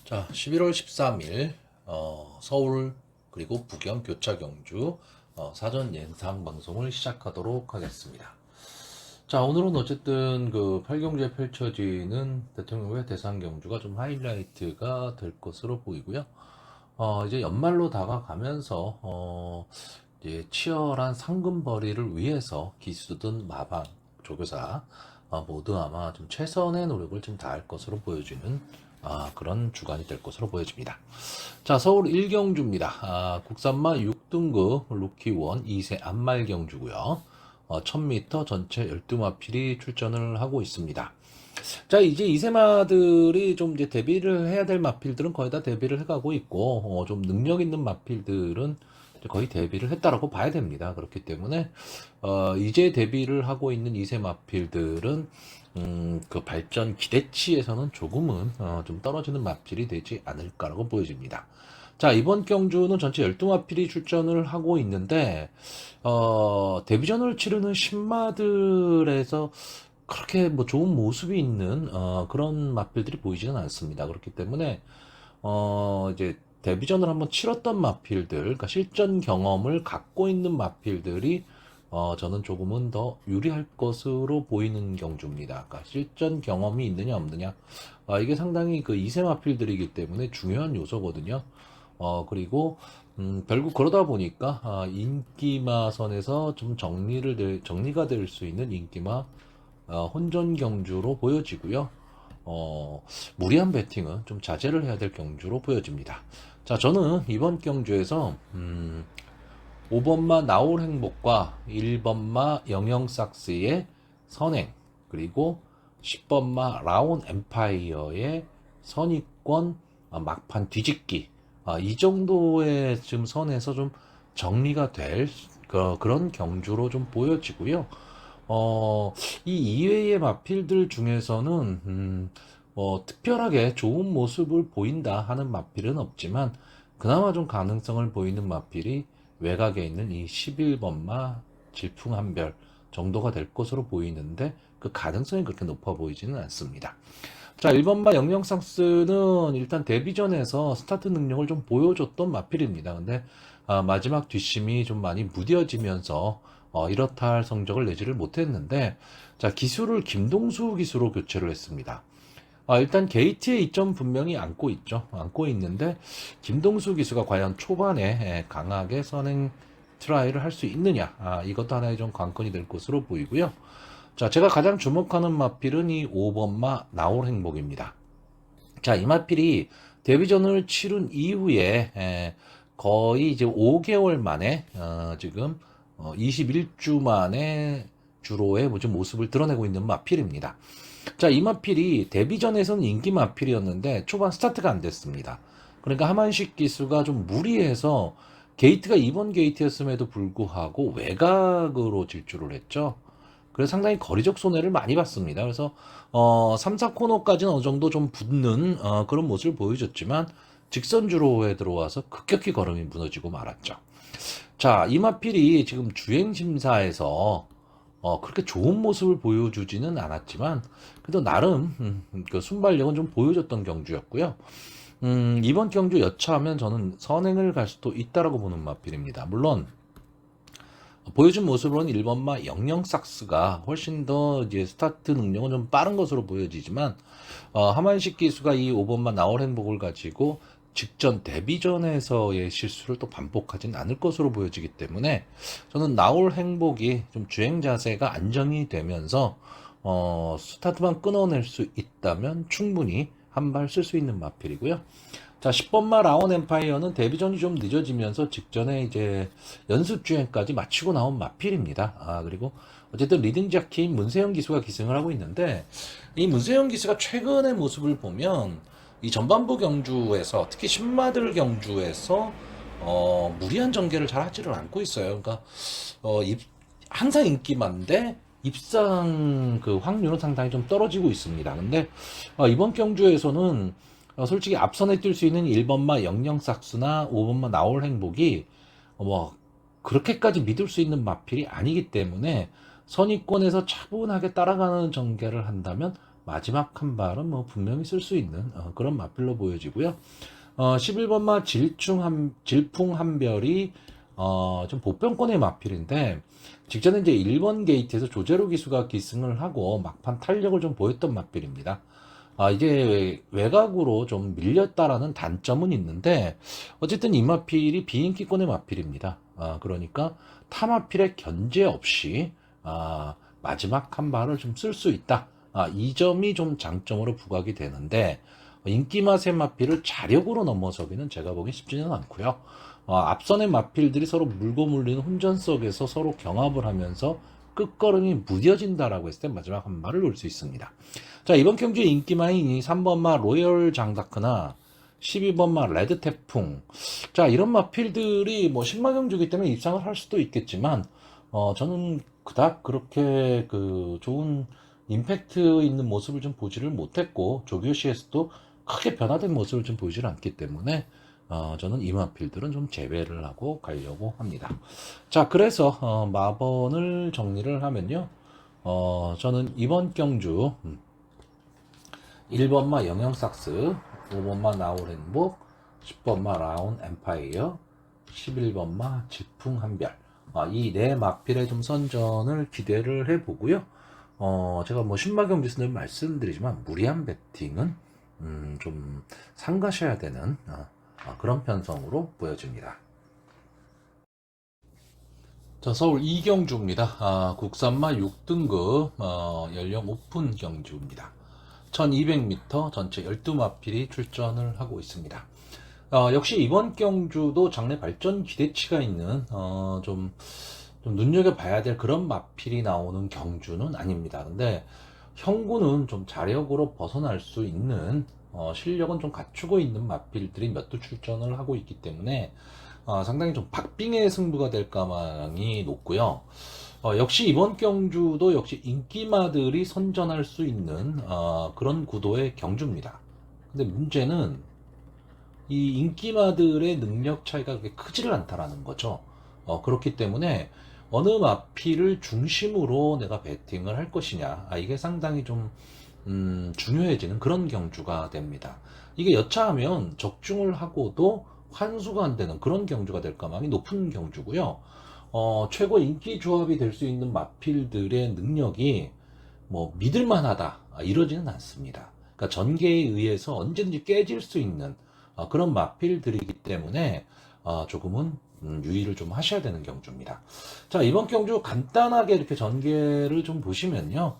자, 11월 13일 서울 그리고 부경 교차 경주 사전 예상 방송을 시작하도록 하겠습니다. 자, 오늘은 어쨌든 그 8경주에 펼쳐지는 대통령의 대상 경주가 좀 하이라이트가 될 것으로 보이고요. 이제 연말로 다가가면서 이제 치열한 상금벌이를 위해서 기수든 마방, 조교사 모두 아마 좀 최선의 노력을 좀 다할 것으로 보여지는 그런 주간이 될 것으로 보여집니다. 자, 서울 1경주입니다. 국산마 6등급 루키원 2세 안말 경주고요. 1000m 전체 12마필이 출전을 하고 있습니다. 자, 이제 이세마들이 좀 이제 데뷔를 해야 될 마필들은 거의 다 데뷔를 해가고 있고, 좀 능력 있는 마필들은 이제 거의 데뷔를 했다라고 봐야 됩니다. 그렇기 때문에, 이제 데뷔를 하고 있는 이세 마필들은, 그 발전 기대치에서는 조금은, 좀 떨어지는 마필이 되지 않을까라고 보여집니다. 자, 이번 경주는 전체 12마필이 출전을 하고 있는데, 데뷔전을 치르는 신마들에서 그렇게 뭐 좋은 모습이 있는 그런 마필들이 보이지는 않습니다. 그렇기 때문에 이제 데뷔전을 한번 치렀던 마필들, 그러니까 실전 경험을 갖고 있는 마필들이 저는 조금은 더 유리할 것으로 보이는 경주입니다. 그러니까 실전 경험이 있느냐 없느냐, 이게 상당히 그 2세 마필들이기 때문에 중요한 요소거든요. 그리고 결국 그러다 보니까 인기마선에서 좀 정리가 될 수 있는 인기마 혼전 경주로 보여지고요. 무리한 배팅은 좀 자제를 해야 될 경주로 보여집니다. 자, 저는 이번 경주에서 5번마 나올 행복과 1번마 영영삭스의 선행, 그리고 10번마 라온 엠파이어의 선입권 막판 뒤집기, 이 정도의 지금 선에서 좀 정리가 될 그런 경주로 좀 보여지고요. 이 이외의 마필들 중에서는 특별하게 좋은 모습을 보인다 하는 마필은 없지만 그나마 좀 가능성을 보이는 마필이 외곽에 있는 이 11번마 질풍한별 정도가 될 것으로 보이는데 그 가능성이 그렇게 높아 보이지는 않습니다. 자, 1번마 영영상스는 일단 데뷔전에서 스타트 능력을 좀 보여줬던 마필입니다. 근데 마지막 뒷심이 좀 많이 무뎌지면서 이렇다 할 성적을 내지를 못했는데, 자, 기수를 김동수 기수로 교체를 했습니다. 일단 게이트의 이점 분명히 안고 있죠. 안고 있는데 김동수 기수가 과연 초반에 강하게 선행 트라이를 할 수 있느냐, 이것도 하나의 좀 관건이 될 것으로 보이고요. 자, 제가 가장 주목하는 마필은 이 5번마 나올 행복입니다. 자, 이 마필이 데뷔전을 치른 이후에 거의 이제 5개월 만에 지금 21주 만에 주로의 모습을 드러내고 있는 마필입니다. 자, 이 마필이 데뷔전에서는 인기 마필이었는데 초반 스타트가 안 됐습니다. 그러니까 하만식 기수가 좀 무리해서 게이트가 2번 게이트였음에도 불구하고 외곽으로 질주를 했죠. 그래서 상당히 거리적 손해를 많이 봤습니다. 그래서 3, 4코너까지는 어느 정도 좀 붙는 그런 모습을 보여줬지만 직선주로에 들어와서 급격히 걸음이 무너지고 말았죠. 자, 이마필이 지금 주행심사에서 그렇게 좋은 모습을 보여주지는 않았지만 그래도 나름 그 순발력은 좀 보여줬던 경주였고요. 이번 경주 여차하면 저는 선행을 갈 수도 있다라고 보는 마필입니다. 물론 보여준 모습으로는 1번마 영영삭스가 훨씬 더 이제 스타트 능력은 좀 빠른 것으로 보여지지만 하만식 기수가 이 5번마 나올 행복을 가지고 직전 데뷔전에서의 실수를 또 반복하진 않을 것으로 보여지기 때문에 저는 나올 행복이 좀 주행 자세가 안정이 되면서 스타트만 끊어낼 수 있다면 충분히 한 발 쓸 수 있는 마필이고요. 자, 10번마 라온 엠파이어는 데뷔전이 좀 늦어지면서 직전에 이제 연습 주행까지 마치고 나온 마필입니다. 그리고 어쨌든 리딩 자키인 문세영 기수가 기승을 하고 있는데 이 문세영 기수가 최근의 모습을 보면 이 전반부 경주에서 특히 신마들 경주에서 무리한 전개를 잘 하지를 않고 있어요. 그러니까 항상 인기만데 입상 그 확률은 상당히 좀 떨어지고 있습니다. 근데 이번 경주에서는 솔직히 앞선에 뛸 수 있는 1번마 영영삭스나 5번마 나올 행복이 뭐 그렇게까지 믿을 수 있는 마필이 아니기 때문에 선입권에서 차분하게 따라가는 전개를 한다면 마지막 한 발은 뭐 분명히 쓸 수 있는 그런 마필로 보여지고요. 11번마 질풍한별이 좀 보편권의 마필인데 직전에 이제 1번 게이트에서 조제로 기수가 기승을 하고 막판 탄력을 좀 보였던 마필입니다. 이게 외곽으로 좀 밀렸다라는 단점은 있는데 어쨌든 이 마필이 비인기권의 마필입니다. 그러니까 타 마필의 견제 없이 마지막 한 발을 좀 쓸 수 있다. 이 점이 좀 장점으로 부각이 되는데 인기 맛의 마필을 자력으로 넘어서기는 제가 보기 쉽지는 않고요. 앞선의 마필들이 서로 물고 물리는 혼전 속에서 서로 경합을 하면서 끝걸음이 무뎌진다라고 했을 때 마지막 한 발을 놓을 수 있습니다. 자, 이번 경주의 인기마인 3번마 로열 장다크나 12번마 레드 태풍. 자, 이런 마필들이 뭐 신마경주기 때문에 입상을 할 수도 있겠지만 저는 그닥 그렇게 그 좋은 임팩트 있는 모습을 좀 보지를 못했고 조교시에서도 크게 변화된 모습을 좀 보이질 않기 때문에 저는 이 마필들은 좀 제외를 하고 가려고 합니다. 자, 그래서 마번을 정리를 하면요. 저는 이번 경주 1번마 영영삭스, 5번마 나홀행복, 10번마 라운 엠파이어, 11번마 질풍한별. 이 네 마필의 좀 선전을 기대를 해보고요. 제가 뭐 신마경기에서 말씀드리지만 무리한 배팅은 좀 삼가셔야 되는 그런 편성으로 보여집니다. 자, 서울 이경주입니다. 국산마 6등급 연령 오픈 경주입니다. 1200m 전체 12마필이 출전을 하고 있습니다. 역시 이번 경주도 장래 발전 기대치가 있는 좀 눈여겨봐야 될 그런 마필이 나오는 경주는 아닙니다. 근데 형구는 좀 자력으로 벗어날 수 있는 실력은 좀 갖추고 있는 마필들이 몇 두 출전을 하고 있기 때문에 상당히 좀 박빙의 승부가 될 가망이 높고요. 역시 이번 경주도 역시 인기마들이 선전할 수 있는 그런 구도의 경주입니다. 근데 문제는 이 인기마들의 능력 차이가 그렇게 크지를 않다라는 거죠. 그렇기 때문에 어느 마필을 중심으로 내가 배팅을 할 것이냐, 이게 상당히 좀 중요해지는 그런 경주가 됩니다. 이게 여차하면 적중을 하고도 환수가 안 되는 그런 경주가 될 가망이 높은 경주고요. 최고 인기 조합이 될 수 있는 마필들의 능력이 뭐 믿을만하다 이러지는 않습니다. 그러니까 전개에 의해서 언제든지 깨질 수 있는 그런 마필들이기 때문에 조금은 유의를 좀 하셔야 되는 경주입니다. 자, 이번 경주 간단하게 이렇게 전개를 좀 보시면요.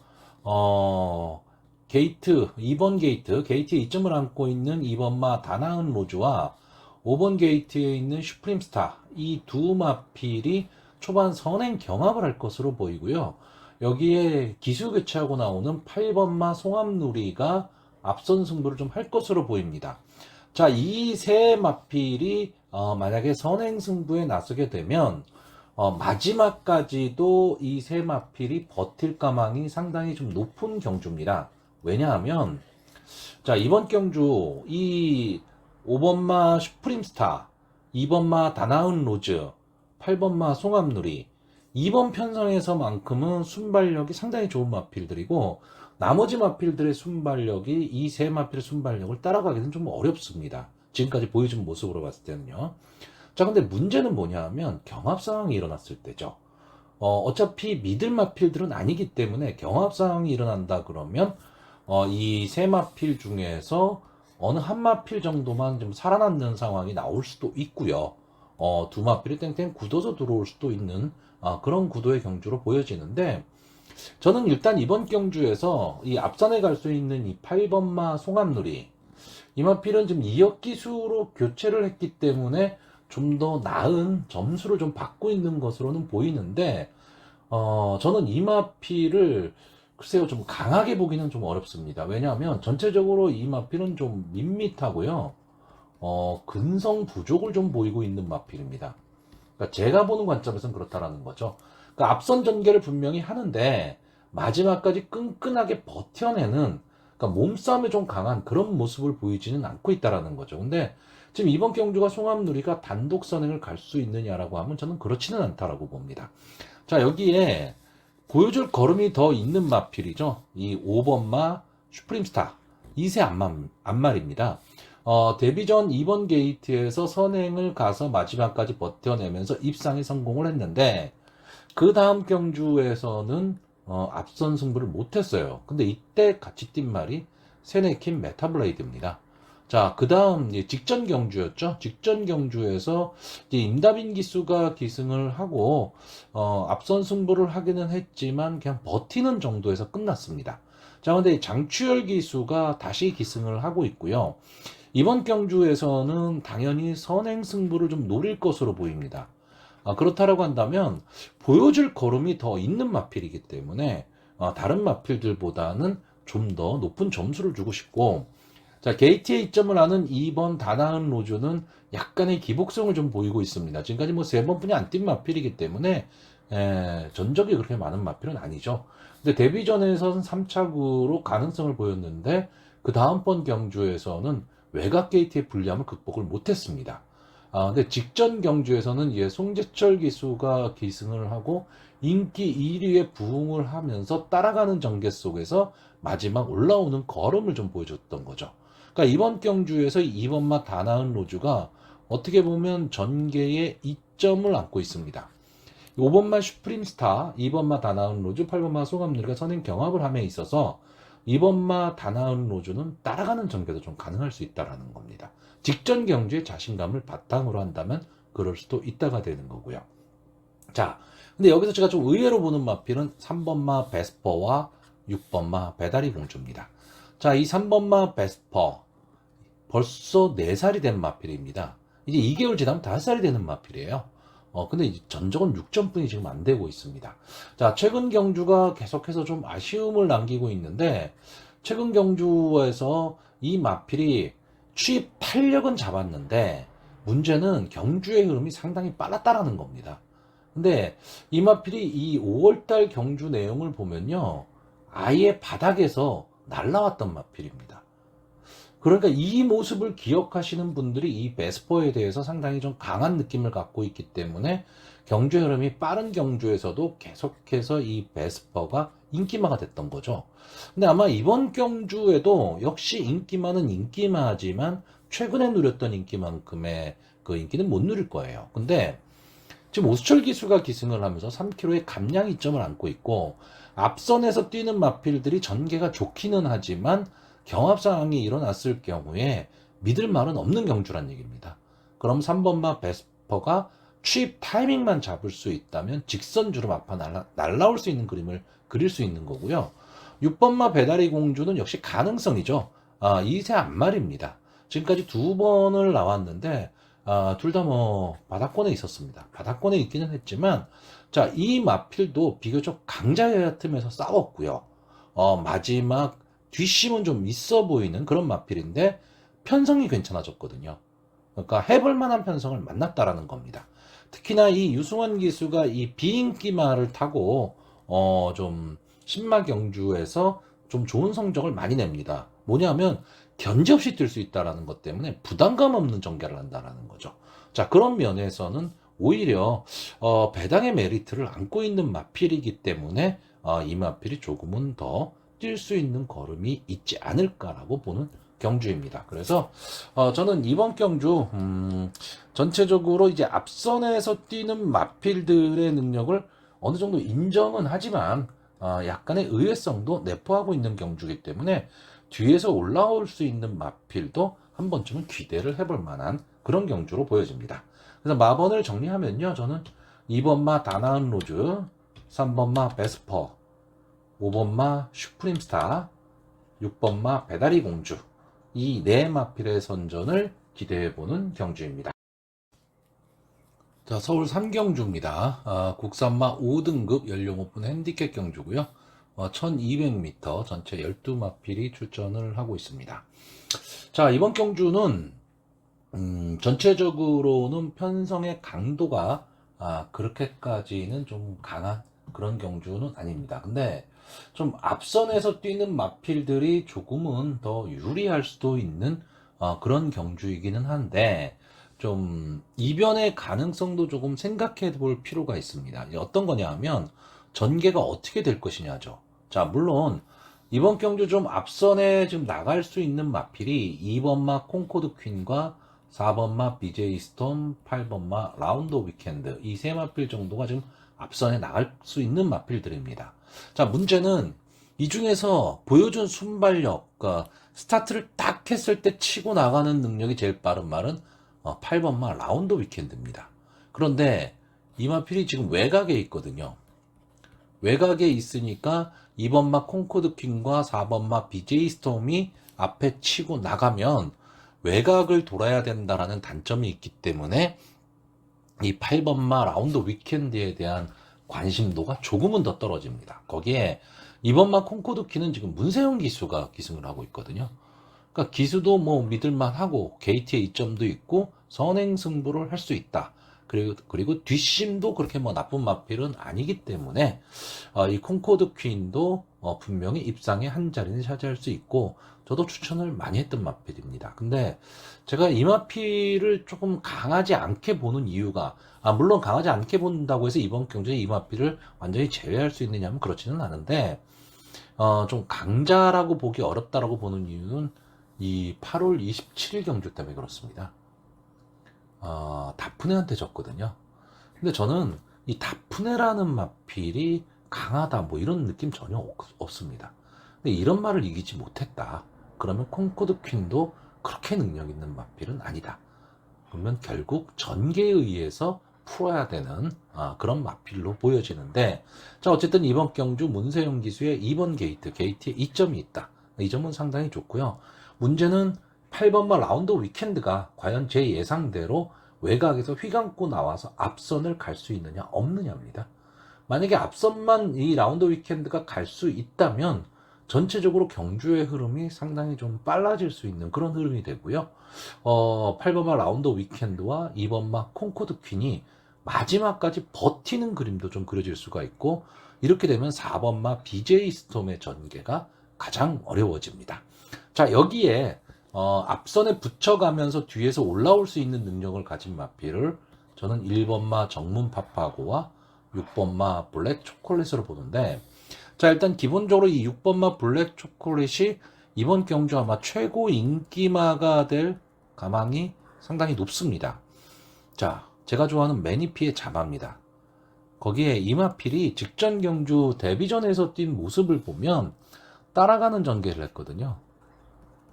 게이트 2번 게이트에 이점을 안고 있는 2번마 다나은 로즈와 5번 게이트에 있는 슈프림스타 이 두 마필이 초반 선행 경합을 할 것으로 보이고요. 여기에 기수 교체하고 나오는 8번마 송암누리가 앞선 승부를 좀 할 것으로 보입니다. 자, 이 세 마필이 만약에 선행 승부에 나서게 되면 마지막까지도 이 세 마필이 버틸 가망이 상당히 좀 높은 경주입니다. 왜냐하면 자, 이번 경주 이 5번마 슈프림스타, 2번마 다나은 로즈, 8번마 송암누리 이번 편성에서만큼은 순발력이 상당히 좋은 마필들이고 나머지 마필들의 순발력이 이 세 마필의 순발력을 따라가기는 좀 어렵습니다. 지금까지 보여준 모습으로 봤을 때는요. 자, 근데 문제는 뭐냐 하면 경합 상황이 일어났을 때죠. 어차피 믿을 마필들은 아니기 때문에 경합 상황이 일어난다 그러면 이 세 마필 중에서 어느 한 마필 정도만 좀 살아남는 상황이 나올 수도 있고요. 두 마필이 땡땡 굳어서 들어올 수도 있는 그런 구도의 경주로 보여지는데 저는 일단 이번 경주에서 이 앞선에 갈 수 있는 이 8번마 송암누리 이 마필은 지금 2억 기수로 교체를 했기 때문에 좀 더 나은 점수를 좀 받고 있는 것으로는 보이는데 저는 이 마필을 글쎄요 좀 강하게 보기는 좀 어렵습니다. 왜냐하면 전체적으로 이 마필은 좀 밋밋하고요. 근성 부족을 좀 보이고 있는 마필입니다. 그러니까 제가 보는 관점에서는 그렇다라는 거죠. 그러니까 앞선 전개를 분명히 하는데 마지막까지 끈끈하게 버텨내는 그러니까 몸싸움에 좀 강한 그런 모습을 보이지는 않고 있다라는 거죠. 근데 지금 이번 경주가 송암누리가 단독 선행을 갈 수 있느냐라고 하면 저는 그렇지는 않다라고 봅니다. 자, 여기에 보여줄 걸음이 더 있는 마필이죠. 이 5번마 슈프림스타 2세 안말입니다. 데뷔 전 2번 게이트에서 선행을 가서 마지막까지 버텨내면서 입상에 성공을 했는데 그 다음 경주에서는 앞선 승부를 못했어요. 근데 이때 같이 뛴 말이 세네킨 메타블레이드입니다. 자, 그 다음 직전 경주였죠. 직전 경주에서 이제 임다빈 기수가 기승을 하고 앞선 승부를 하기는 했지만 그냥 버티는 정도에서 끝났습니다. 자, 근데 장추열 기수가 다시 기승을 하고 있고요. 이번 경주에서는 당연히 선행 승부를 좀 노릴 것으로 보입니다. 그렇다라고 한다면 보여줄 걸음이 더 있는 마필이기 때문에 다른 마필들보다는 좀 더 높은 점수를 주고 싶고, 자, 게이트에 이점을 하는 2번 다나은 로즈는 약간의 기복성을 좀 보이고 있습니다. 지금까지 뭐 3번뿐이 안 뛴 마필이기 때문에 전적이 그렇게 많은 마필은 아니죠. 근데 데뷔전에서는 3착으로 가능성을 보였는데 그 다음번 경주에서는 외곽 게이트의 불리함을 극복을 못했습니다. 근데 직전 경주에서는 송재철 기수가 기승을 하고 인기 1위에 부응을 하면서 따라가는 전개 속에서 마지막 올라오는 걸음을 좀 보여줬던 거죠. 그러니까 이번 경주에서 2번마 다나은 로즈가 어떻게 보면 전개에 이점을 안고 있습니다. 5번마 슈프림스타, 2번마 다나은 로즈, 8번마 소감누리가 선행 경합을 함에 있어서 2번마 다나은 로즈는 따라가는 전개도 좀 가능할 수 있다는 겁니다. 직전 경주의 자신감을 바탕으로 한다면 그럴 수도 있다가 되는 거고요. 자, 근데 여기서 제가 좀 의외로 보는 마필은 3번마 베스퍼와 6번마 배다리 공주입니다. 자, 이 3번마 베스퍼 벌써 4살이 된 마필입니다. 이제 2개월 지나면 5살이 되는 마필이에요. 근데 전적은 6점뿐이 지금 안 되고 있습니다. 자, 최근 경주가 계속해서 좀 아쉬움을 남기고 있는데, 최근 경주에서 이 마필이 추입 탄력은 잡았는데, 문제는 경주의 흐름이 상당히 빨랐다라는 겁니다. 근데 이 마필이 이 5월달 경주 내용을 보면요, 아예 바닥에서 날라왔던 마필입니다. 그러니까 이 모습을 기억하시는 분들이 이 베스퍼에 대해서 상당히 좀 강한 느낌을 갖고 있기 때문에 경주 흐름이 빠른 경주에서도 계속해서 이 베스퍼가 인기마가 됐던 거죠. 근데 아마 이번 경주에도 역시 인기마는 인기마지만 최근에 누렸던 인기만큼의 그 인기는 못 누릴 거예요. 근데 지금 오수철 기수가 기승을 하면서 3km의 감량 이점을 안고 있고, 앞선에서 뛰는 마필들이 전개가 좋기는 하지만 경합 상황이 일어났을 경우에 믿을 말은 없는 경주란 얘기입니다. 그럼 3번마 베스퍼가 추입 타이밍만 잡을 수 있다면 직선주로 마파 날라올 수 있는 그림을 그릴 수 있는 거고요. 6번마 배다리 공주는 역시 가능성이죠. 2세 안말입니다. 지금까지 2번을 나왔는데 둘 다 뭐 바닥권에 있었습니다. 바닥권에 있기는 했지만, 자, 이 마필도 비교적 강자여야 틈에서 싸웠고요. 마지막 뒷심은 좀 있어 보이는 그런 마필인데 편성이 괜찮아졌거든요. 그러니까 해볼 만한 편성을 만났다라는 겁니다. 특히나 이 유승원 기수가 이 비인기마를 타고 좀 신마 경주에서 좀 좋은 성적을 많이 냅니다. 뭐냐면 견제 없이 뛸 수 있다는 것 때문에 부담감 없는 전개를 한다는 거죠. 자, 그런 면에서는 오히려 배당의 메리트를 안고 있는 마필이기 때문에 이 마필이 조금은 더 뛸 수 있는 걸음이 있지 않을까라고 보는 경주입니다. 그래서 저는 이번 경주 전체적으로 이제 앞선에서 뛰는 마필들의 능력을 어느 정도 인정은 하지만 약간의 의외성도 내포하고 있는 경주이기 때문에 뒤에서 올라올 수 있는 마필도 한 번쯤은 기대를 해볼 만한 그런 경주로 보여집니다. 그래서 마번을 정리하면요, 저는 2번마 다나은 로즈, 3번마 베스퍼, 5번마 슈프림스타, 6번마 배다리 공주, 이 네 마필의 선전을 기대해보는 경주입니다. 자, 서울 3경주입니다. 국산마 5등급 연령 오픈 핸디캡 경주고요. 1200m 전체 12마필이 출전을 하고 있습니다. 자, 이번 경주는 전체적으로는 편성의 강도가 그렇게까지는 좀 강한 그런 경주는 아닙니다. 근데 좀 앞선에서 뛰는 마필들이 조금은 더 유리할 수도 있는 그런 경주이기는 한데, 좀 이변의 가능성도 조금 생각해 볼 필요가 있습니다. 어떤 거냐 하면 전개가 어떻게 될 것이냐죠. 자, 물론 이번 경주 좀 앞선에 지금 나갈 수 있는 마필이 2번마 콩코드 퀸과 4번마 BJ 스톰, 8번마 라운드 위켄드 이 세 마필 정도가 지금 앞선에 나갈 수 있는 마필들입니다. 자, 문제는 이 중에서 보여준 순발력, 그러니까 스타트를 딱 했을 때 치고 나가는 능력이 제일 빠른 말은 8번마 라운드 위켄드입니다. 그런데 이 마필이 지금 외곽에 있거든요. 외곽에 있으니까 2번마 콩코드 퀸과 4번마 BJ 스톰이 앞에 치고 나가면 외곽을 돌아야 된다라는 단점이 있기 때문에 이 8번마 라운드 위켄드에 대한 관심도가 조금은 더 떨어집니다. 거기에 2번마 콩코드 퀸은 지금 문세영 기수가 기승을 하고 있거든요. 그러니까 기수도 뭐 믿을만 하고 게이트의 이점도 있고 선행 승부를 할 수 있다. 그리고 뒷심도 그렇게 뭐 나쁜 마필은 아니기 때문에 이 콩코드 퀸도 분명히 입상에 한 자리는 차지할 수 있고 저도 추천을 많이 했던 마필입니다. 근데 제가 이 마필을 조금 강하지 않게 보는 이유가 물론 강하지 않게 본다고 해서 이번 경주에 이 마필을 완전히 제외할 수 있느냐면 그렇지는 않은데 좀 강자라고 보기 어렵다라고 보는 이유는 이 8월 27일 경주 때문에 그렇습니다. 다프네한테 졌거든요. 근데 저는 이 다프네라는 마필이 강하다 뭐 이런 느낌 전혀 없습니다. 근데 이런 말을 이기지 못했다. 그러면 콩코드 퀸도 그렇게 능력 있는 마필은 아니다. 그러면 결국 전개에 의해서 풀어야 되는 그런 마필로 보여지는데 자 어쨌든 이번 경주 문세영 기수의 2번 게이트에 이점이 있다. 이 점은 상당히 좋고요. 문제는 8번마 라운드 위켄드가 과연 제 예상대로 외곽에서 휘감고 나와서 앞선을 갈 수 있느냐 없느냐입니다. 만약에 앞선만 이 라운드 위켄드가 갈 수 있다면 전체적으로 경주의 흐름이 상당히 좀 빨라질 수 있는 그런 흐름이 되고요. 8번마 라운드 위켄드와 2번마 콩코드 퀸이 마지막까지 버티는 그림도 좀 그려질 수가 있고 이렇게 되면 4번마 BJ 스톰의 전개가 가장 어려워집니다. 자 여기에 앞선에 붙여가면서 뒤에서 올라올 수 있는 능력을 가진 마필을 저는 1번마 정문 파파고와 6번마 블랙 초콜릿으로 보는데 자 일단 기본적으로 이 6번마 블랙 초콜릿이 이번 경주 아마 최고 인기마가 될 가망이 상당히 높습니다. 자 제가 좋아하는 매니피의 자마입니다. 거기에 이 마필이 직전 경주 데뷔전에서 뛴 모습을 보면 따라가는 전개를 했거든요.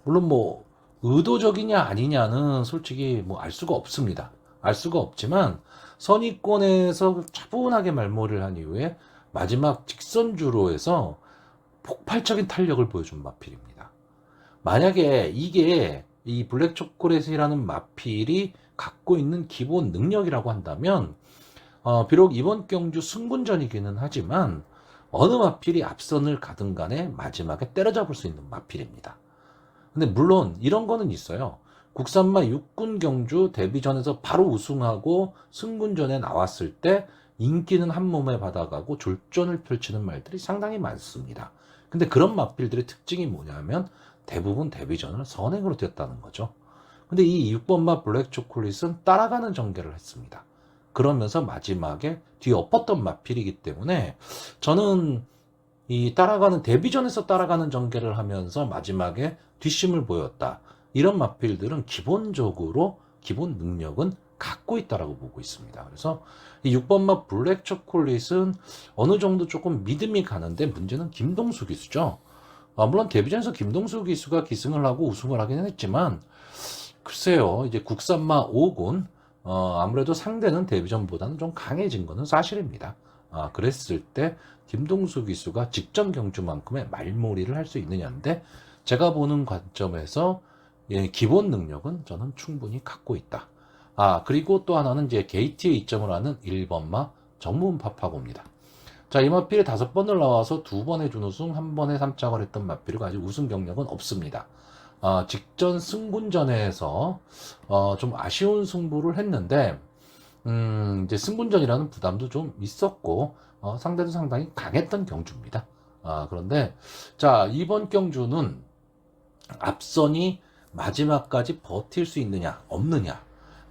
물론 뭐 의도적이냐 아니냐는 솔직히 뭐 알 수가 없습니다. 알 수가 없지만 선의권에서 차분하게 말몰이를 한 이후에 마지막 직선주로에서 폭발적인 탄력을 보여준 마필입니다. 만약에 이게 이 블랙 초콜릿이라는 마필이 갖고 있는 기본 능력이라고 한다면 비록 이번 경주 승분전이기는 하지만 어느 마필이 앞선을 가든 간에 마지막에 때려잡을 수 있는 마필입니다. 근데 물론 이런 거는 있어요. 국산마 육군 경주 데뷔전에서 바로 우승하고 승군전에 나왔을 때 인기는 한 몸에 받아가고 졸전을 펼치는 말들이 상당히 많습니다. 근데 그런 마필들의 특징이 뭐냐면 대부분 데뷔전을 선행으로 뛰었다는 거죠. 근데 이 6번마 블랙 초콜릿은 따라가는 전개를 했습니다. 그러면서 마지막에 뒤엎었던 마필이기 때문에 저는 이 데뷔전에서 따라가는 전개를 하면서 마지막에 뒷심을 보였다. 이런 마필들은 기본적으로 기본 능력은 갖고 있다라고 보고 있습니다. 그래서 이 6번마 블랙 초콜릿은 어느 정도 조금 믿음이 가는데 문제는 김동수 기수죠. 물론 데뷔전에서 김동수 기수가 기승을 하고 우승을 하긴 했지만 글쎄요 이제 국산마 5군 아무래도 상대는 데뷔전보다는 좀 강해진 것은 사실입니다. 그랬을 때 김동수 기수가 직전 경주만큼의 말몰이를 할 수 있느냐인데 제가 보는 관점에서 기본 능력은 저는 충분히 갖고 있다. 그리고 또 하나는 이제 게이트의 이점을 하는 1번마 정문 파파고입니다. 자, 이 마필이 5번을 나와서 2번의 준우승, 1번의 3착을 했던 마필이고 아직 우승 경력은 없습니다. 직전 승군전에서 좀 아쉬운 승부를 했는데 이제 승군전이라는 부담도 좀 있었고 상대도 상당히 강했던 경주입니다. 그런데 자 이번 경주는 앞선이 마지막까지 버틸 수 있느냐 없느냐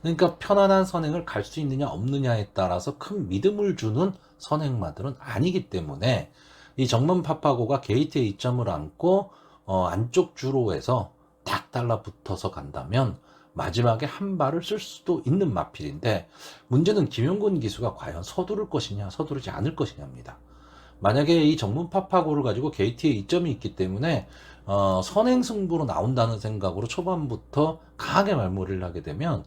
그러니까 편안한 선행을 갈 수 있느냐 없느냐에 따라서 큰 믿음을 주는 선행마들은 아니기 때문에 이 정문 파파고가 게이트에 이점을 안고 안쪽 주로에서 딱 달라붙어서 간다면 마지막에 한 발을 쓸 수도 있는 마필인데, 문제는 김용곤 기수가 과연 서두를 것이냐 서두르지 않을 것이냐입니다. 만약에 이 정문 파파고를 가지고 게이트에 이점이 있기 때문에 선행 승부로 나온다는 생각으로 초반부터 강하게 말몰이를 하게 되면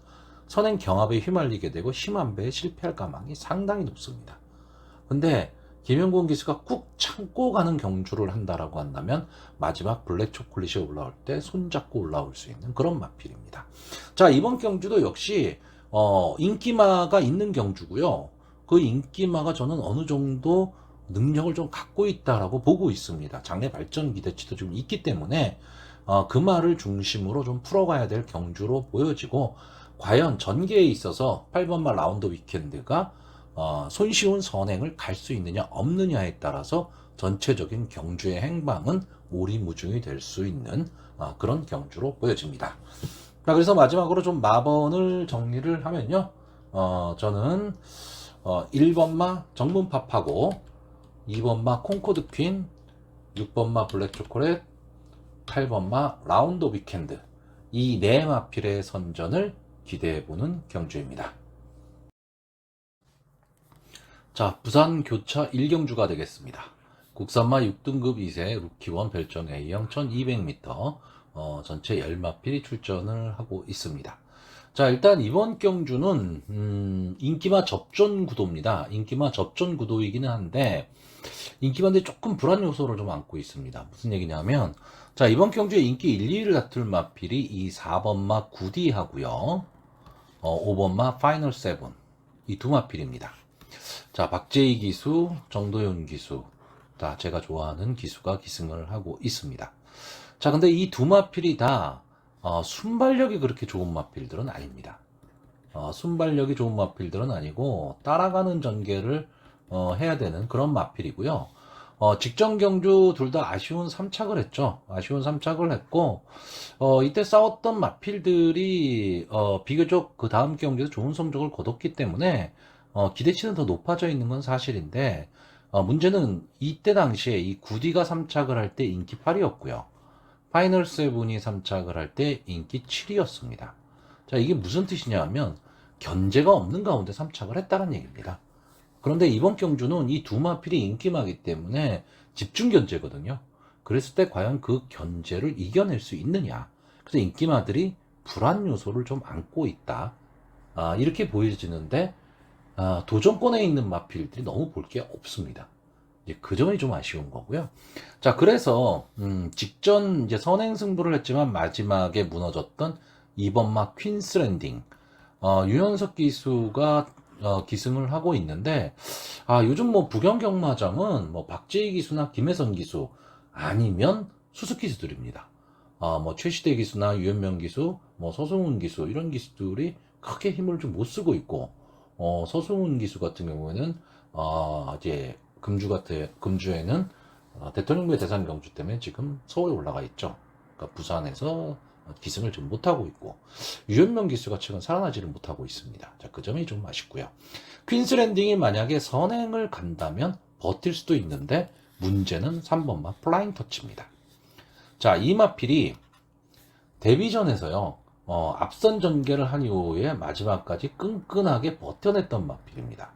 선행 경합에 휘말리게 되고 심한 배에 실패할 가망이 상당히 높습니다. 근데 김용곤 기수가 꾹 참고 가는 경주를 한다라고 한다면 마지막 블랙 초콜릿이 올라올 때 손잡고 올라올 수 있는 그런 마필입니다. 자, 이번 경주도 역시 인기마가 있는 경주고요. 그 인기마가 저는 어느 정도 능력을 좀 갖고 있다라고 보고 있습니다. 장래 발전 기대치도 좀 있기 때문에 그 말을 중심으로 좀 풀어가야 될 경주로 보여지고, 과연 전개에 있어서 8번마 라운드 위켄드가 손쉬운 선행을 갈 수 있느냐 없느냐에 따라서 전체적인 경주의 행방은 오리무중이 될 수 있는 그런 경주로 보여집니다. 자, 그래서 마지막으로 좀 마번을 정리를 하면요, 저는 1번마 정문 파파고, 2번마 콩코드 퀸, 6번마 블랙 초콜릿, 8번마 라운드 위켄드, 이 네 마필의 선전을 기대해보는 경주입니다. 자, 부산 교차 1경주가 되겠습니다. 국산마 6등급 2세 루키원 별정 A형 1200m, 전체 10마필이 출전을 하고 있습니다. 자, 일단 이번 경주는 인기마 접전 구도입니다. 인기마 접전 구도이기는 한데, 인기마인데 조금 불안 요소를 좀 안고 있습니다. 무슨 얘기냐면, 자, 이번 경주에 인기 1, 2위를 다툴 마필이 이 4번마 구디 하고요, 5번마 파이널 세븐, 이 두 마필입니다. 자, 박재희 기수, 정도윤 기수, 다 제가 좋아하는 기수가 기승을 하고 있습니다. 자, 근데 이 두 마필이 다 순발력이 그렇게 좋은 마필들은 아닙니다. 순발력이 좋은 마필들은 아니고 따라가는 전개를 해야 되는 그런 마필이고요. 직전 경주 둘 다 아쉬운 3착을 했죠. 아쉬운 3착을 했고, 이때 싸웠던 마필들이 비교적 그 다음 경기에서 좋은 성적을 거뒀기 때문에 기대치는 더 높아져 있는 건 사실인데, 문제는 이때 당시에 이 구디가 3착을 할 때 인기 8이었고요. 파이널 세븐이 3착을 할 때 인기 7이었습니다. 자, 이게 무슨 뜻이냐 하면 견제가 없는 가운데 3착을 했다는 얘기입니다. 그런데 이번 경주는 이 두 마필이 인기마기 때문에 집중 견제거든요. 그랬을 때 과연 그 견제를 이겨낼 수 있느냐. 그래서 인기마들이 불안 요소를 좀 안고 있다. 이렇게 보여지는데, 도전권에 있는 마필들이 너무 볼 게 없습니다. 이제 그 점이 좀 아쉬운 거고요. 자, 그래서 직전 이제 선행 승부를 했지만 마지막에 무너졌던 2번마 퀸스 랜딩, 유연석 기수가 기승을 하고 있는데, 요즘 뭐 부경 경마장은 뭐 박재희 기수나 김혜선 기수 아니면 수습 기수들입니다. 뭐 최시대 기수나 유현명 기수, 뭐 서승훈 기수, 이런 기수들이 크게 힘을 좀 못 쓰고 있고, 서승훈 기수 같은 경우에는 이제 금주에는 대통령부의 대상 경주 때문에 지금 서울에 올라가 있죠. 그러니까 부산에서 기승을 좀 못하고 있고, 유현명 기수가 최근 살아나지를 못하고 있습니다. 자, 그 점이 좀 아쉽고요. 퀸스랜딩이 만약에 선행을 간다면 버틸 수도 있는데, 문제는 3번마 플라잉 터치입니다. 자, 이 마필이 데뷔전에서요, 앞선 전개를 한 이후에 마지막까지 끈끈하게 버텨냈던 마필입니다.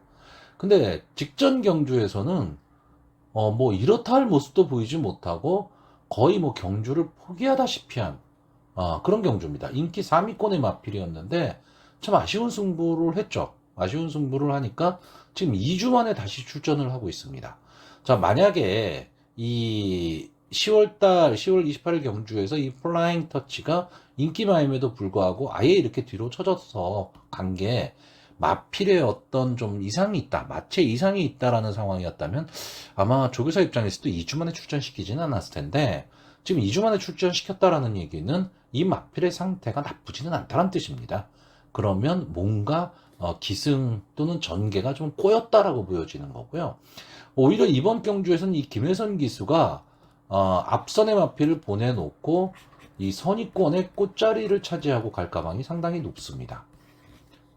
근데 직전 경주에서는 뭐 이렇다 할 모습도 보이지 못하고 거의 뭐 경주를 포기하다시피 한 그런 경주입니다. 인기 3위권의 마필이었는데 참 아쉬운 승부를 했죠. 아쉬운 승부를 하니까 지금 2주 만에 다시 출전을 하고 있습니다. 자, 만약에 이 10월 28일 경주에서 이 플라잉 터치가 인기마임에도 불구하고 아예 이렇게 뒤로 쳐져서 간 게 마필의 어떤 좀 이상이 있다, 마체 이상이 있다라는 상황이었다면 아마 조교사 입장에서도 2주 만에 출전시키지는 않았을 텐데, 지금 2주 만에 출전시켰다라는 얘기는 이 마필의 상태가 나쁘지는 않다는 뜻입니다. 그러면 뭔가 기승 또는 전개가 좀 꼬였다라고 보여지는 거고요. 오히려 이번 경주에서는 이 김혜선 기수가 앞선의 마필을 보내놓고 이 선의권의 꽃자리를 차지하고 갈 가망이 상당히 높습니다.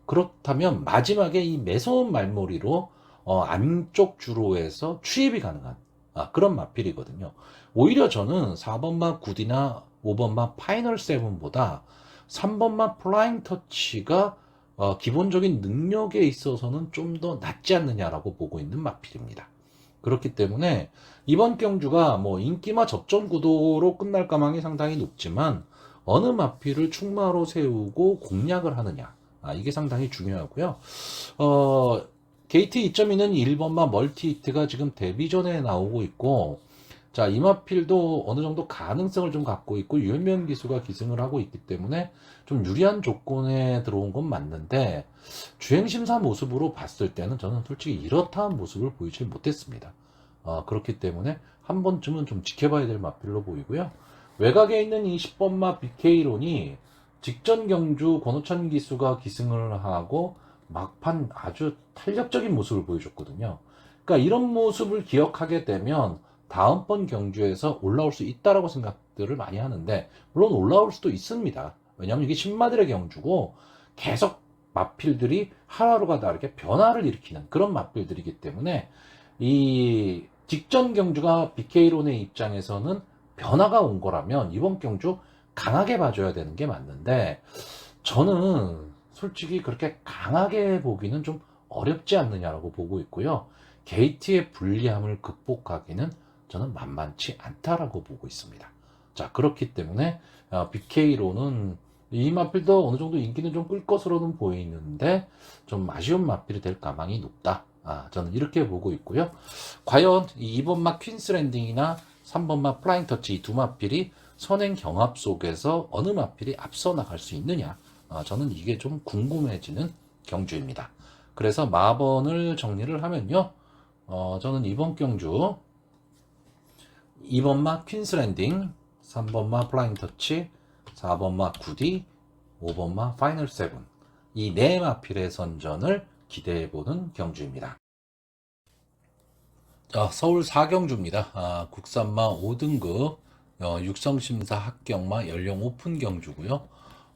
그렇다면 마지막에 이 매서운 말머리로 안쪽 주로에서 추입이 가능한 그런 마필이거든요. 오히려 저는 4번마 굿이나 5번마 파이널 세븐보다 3번마 플라잉 터치가 기본적인 능력에 있어서는 좀 더 낫지 않느냐라고 보고 있는 마필입니다. 그렇기 때문에 이번 경주가 뭐 인기마 접전 구도로 끝날 가망이 상당히 높지만 어느 마필을 충마로 세우고 공략을 하느냐, 이게 상당히 중요하고요. 게이트 2.2는 1번마 멀티 히트가 지금 데뷔전에 나오고 있고, 자, 이 마필도 어느 정도 가능성을 좀 갖고 있고 유현명 기수가 기승을 하고 있기 때문에 좀 유리한 조건에 들어온 건 맞는데, 주행심사 모습으로 봤을 때는 저는 솔직히 이렇다한 모습을 보이지 못했습니다. 그렇기 때문에 한 번쯤은 좀 지켜봐야 될 마필로 보이고요. 외곽에 있는 이 10번마 BK론이 직전 경주 권호찬 기수가 기승을 하고 막판 아주 탄력적인 모습을 보여줬거든요. 그러니까 이런 모습을 기억하게 되면 다음번 경주에서 올라올 수 있다라고 생각들을 많이 하는데, 물론 올라올 수도 있습니다. 왜냐하면 이게 신마들의 경주고 계속 마필들이 하루하루가 다르게 변화를 일으키는 그런 마필들이기 때문에 이 직전 경주가 BK론의 입장에서는 변화가 온 거라면 이번 경주 강하게 봐줘야 되는 게 맞는데, 저는 솔직히 그렇게 강하게 보기는 좀 어렵지 않느냐라고 보고 있고요. 게이트의 불리함을 극복하기는 저는 만만치 않다라고 보고 있습니다. 자, 그렇기 때문에 BK로는 이 마필도 어느 정도 인기는 좀 끌 것으로는 보이는데 좀 아쉬운 마필이 될 가망이 높다. 저는 이렇게 보고 있고요. 과연 2번마 퀸스랜딩이나 3번마 플라잉 터치 이 두 마필이 선행 경합 속에서 어느 마필이 앞서 나갈 수 있느냐, 저는 이게 좀 궁금해지는 경주입니다. 그래서 마번을 정리를 하면요, 저는 이번 경주 2번마 퀸스랜딩, 3번마 플라잉 터치, 4번마 구디, 5번마 파이널 세븐, 이 네 마필의 선전을 기대해보는 경주입니다. 자, 서울 4경주입니다. 국산마 5등급 육성심사 합격마 연령 오픈 경주고요.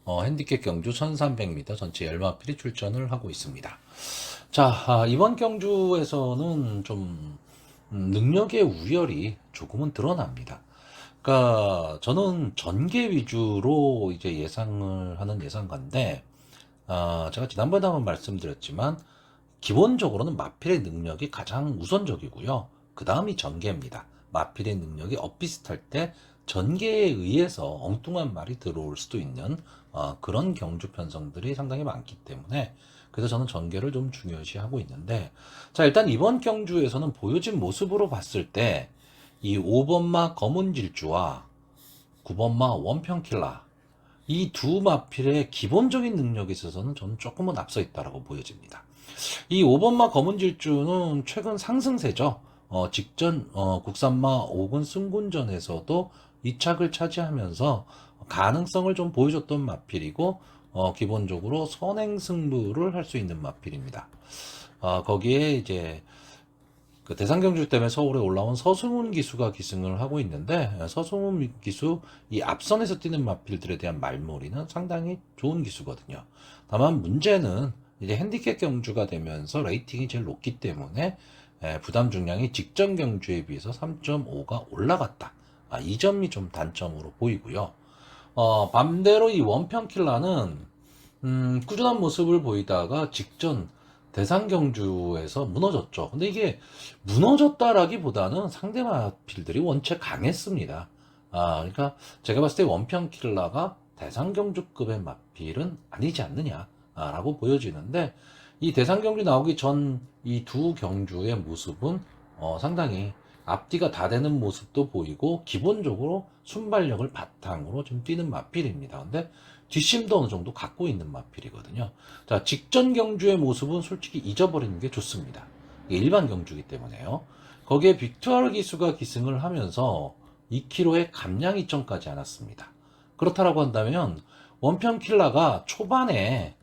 핸디캡 경주 1300m 전체 10마필이 출전을 하고 있습니다. 자, 이번 경주에서는 좀 능력의 우열이 조금은 드러납니다. 그러니까 저는 전개 위주로 이제 예상을 하는 예상가인데, 제가 지난번에 한번 말씀드렸지만 기본적으로는 마필의 능력이 가장 우선적이고요. 그 다음이 전개입니다. 마필의 능력이 엇비슷할 때 전개에 의해서 엉뚱한 말이 들어올 수도 있는 그런 경주 편성들이 상당히 많기 때문에, 그래서 저는 전개를 좀 중요시하고 있는데, 자, 일단 이번 경주에서는 보여진 모습으로 봤을 때 이 5번마 검은 질주와 9번마 원평킬라, 이 두 마필의 기본적인 능력에 있어서는 저는 조금은 앞서 있다라고 보여집니다. 이 5번마 검은 질주는 최근 상승세죠. 직전 국산마 5군 승군전에서도 2착을 차지하면서 가능성을 좀 보여줬던 마필이고, 기본적으로 선행 승부를 할 수 있는 마필입니다. 거기에 이제 그 대상경주 때문에 서울에 올라온 서승훈 기수가 기승을 하고 있는데, 서승훈 기수 이 앞선에서 뛰는 마필들에 대한 말머리는 상당히 좋은 기수거든요. 다만 문제는 이제 핸디캡 경주가 되면서 레이팅이 제일 높기 때문에 부담 중량이 직전 경주에 비해서 3.5가 올라갔다. 이 점이 좀 단점으로 보이고요. 반대로 이 원평킬라는 꾸준한 모습을 보이다가 직전 대상 경주에서 무너졌죠. 근데 이게 무너졌다라기보다는 상대 마필들이 원체 강했습니다. 그러니까 제가 봤을 때 원평킬라가 대상 경주급의 마필은 아니지 않느냐라고 보여지는데, 이 대상 경주 나오기 전 이 두 경주의 모습은 상당히 앞뒤가 다 되는 모습도 보이고 기본적으로 순발력을 바탕으로 좀 뛰는 마필입니다. 근데 뒷심도 어느 정도 갖고 있는 마필이거든요. 자, 직전 경주의 모습은 솔직히 잊어버리는 게 좋습니다. 이게 일반 경주이기 때문에요. 거기에 빅투아르 기수가 기승을 하면서 2km의 감량 이점까지 않았습니다. 그렇다라고 한다면 원평킬라가 초반에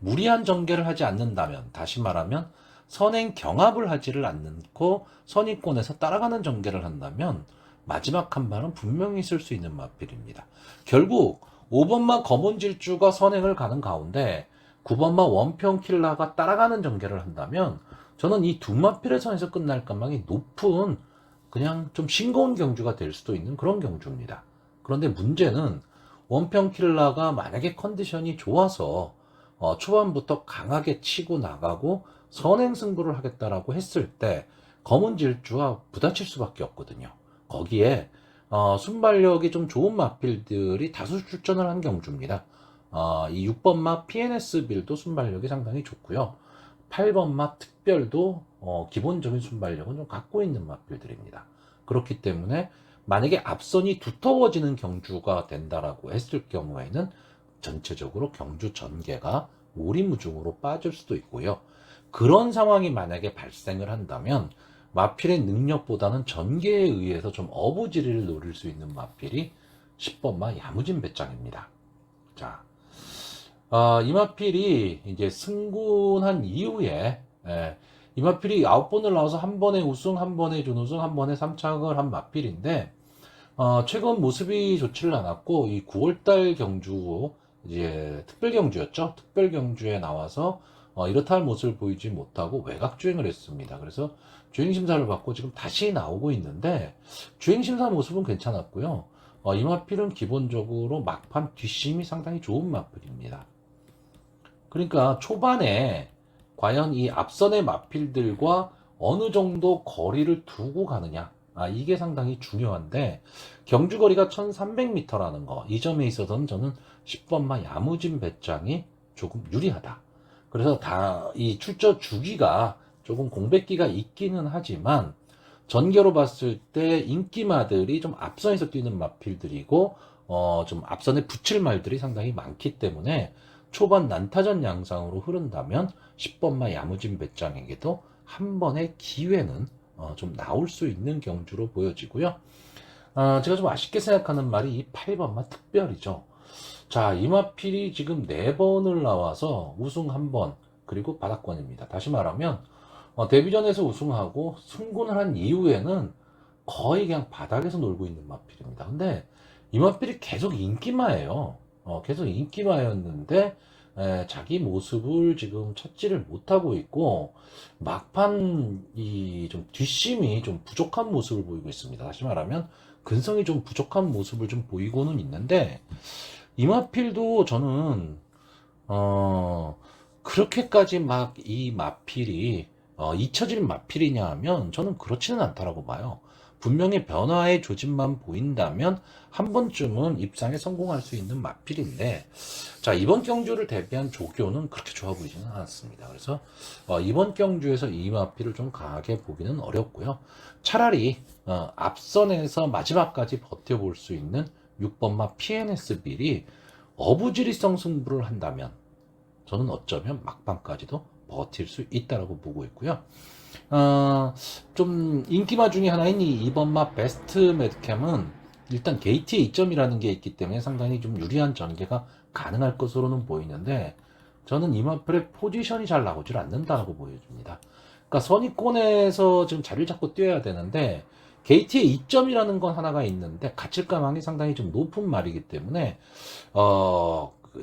무리한 전개를 하지 않는다면, 다시 말하면 선행 경합을 하지를 않고 선입권에서 따라가는 전개를 한다면 마지막 한 발은 분명히 쓸 수 있는 마필입니다. 결국 5번마 검은 질주가 선행을 가는 가운데 9번마 원평킬라가 따라가는 전개를 한다면 저는 이 두 마필의 선에서 끝날 가망이 높은 그냥 좀 싱거운 경주가 될 수도 있는 그런 경주입니다. 그런데 문제는 원평 킬라가 만약에 컨디션이 좋아서 초반부터 강하게 치고 나가고 선행 승부를 하겠다라고 했을 때 검은 질주와 부딪힐 수밖에 없거든요. 거기에 순발력이 좀 좋은 마필들이 다수 출전을 한 경주입니다. 이 6번마 PNS 빌도 순발력이 상당히 좋고요. 8번마 특별도 기본적인 순발력은 좀 갖고 있는 마필들입니다. 그렇기 때문에 만약에 앞선이 두터워지는 경주가 된다라고 했을 경우에는 전체적으로 경주 전개가 오리무중으로 빠질 수도 있고요. 그런 상황이 만약에 발생을 한다면 마필의 능력보다는 전개에 의해서 좀 어부지리를 노릴 수 있는 마필이 10번마 야무진 배짱입니다. 자, 이 마필이 이제 승군한 이후에 이 마필이 9번을 나와서 한 번에 우승, 한 번에 준우승, 한 번에 3착을 한 마필인데 최근 모습이 좋지를 않았고 이 9월달 경주 이제 특별 경주였죠. 특별 경주에 나와서 이렇다 할 모습을 보이지 못하고 외곽 주행을 했습니다. 그래서 주행 심사를 받고 지금 다시 나오고 있는데 주행 심사 모습은 괜찮았고요. 이 마필은 기본적으로 막판 뒷심이 상당히 좋은 마필입니다. 그러니까 초반에 과연 이 앞선의 마필들과 어느 정도 거리를 두고 가느냐, 이게 상당히 중요한데 경주거리가 1300m라는 거, 이 점에 있어서는 저는 10번마 야무진 배짱이 조금 유리하다. 그래서 이 출저 주기가 조금 공백기가 있기는 하지만 전개로 봤을 때 인기마들이 좀 앞선에서 뛰는 마필들이고 좀 앞선에 붙일 말들이 상당히 많기 때문에 초반 난타전 양상으로 흐른다면 10번마 야무진 배짱에게도 한 번의 기회는 좀 나올 수 있는 경주로 보여지고요. 제가 좀 아쉽게 생각하는 말이 이 8번마 특별이죠. 자, 이 마필이 지금 4번을 나와서 우승 1번, 그리고 바닥권입니다. 다시 말하면 데뷔전에서 우승하고 승군을 한 이후에는 거의 그냥 바닥에서 놀고 있는 마필입니다. 근데 이 마필이 계속 인기마예요. 계속 인기마였는데 자기 모습을 지금 찾지를 못하고 있고 막판 이 좀 뒷심이 좀 부족한 모습을 보이고 있습니다. 다시 말하면 근성이 좀 부족한 모습을 좀 보이고는 있는데 이마필도 저는 그렇게까지 막 이 마필이 잊혀질 마필이냐 하면 저는 그렇지는 않다라고 봐요. 분명히 변화의 조짐만 보인다면 한 번쯤은 입상에 성공할 수 있는 마필인데, 자, 이번 경주를 대비한 조교는 그렇게 좋아 보이지는 않았습니다. 그래서 이번 경주에서 이 마필을 좀 강하게 보기는 어렵고요. 차라리 앞선에서 마지막까지 버텨볼 수 있는 6번마 PNS 빌이 어부지리성 승부를 한다면 저는 어쩌면 막판까지도 버틸 수 있다라고 보고 있고요. 좀 인기마 중에 하나인 이 2번마 베스트 매드캠은 일단 게이트의 이점이라는 게 있기 때문에 상당히 좀 유리한 전개가 가능할 것으로는 보이는데 저는 이 마필의 포지션이 잘 나오질 않는다고 보여집니다. 그러니까 선입권에서 지금 자리를 잡고 뛰어야 되는데 게이트의 이점이라는 건 하나가 있는데 갇힐가망이 상당히 좀 높은 말이기 때문에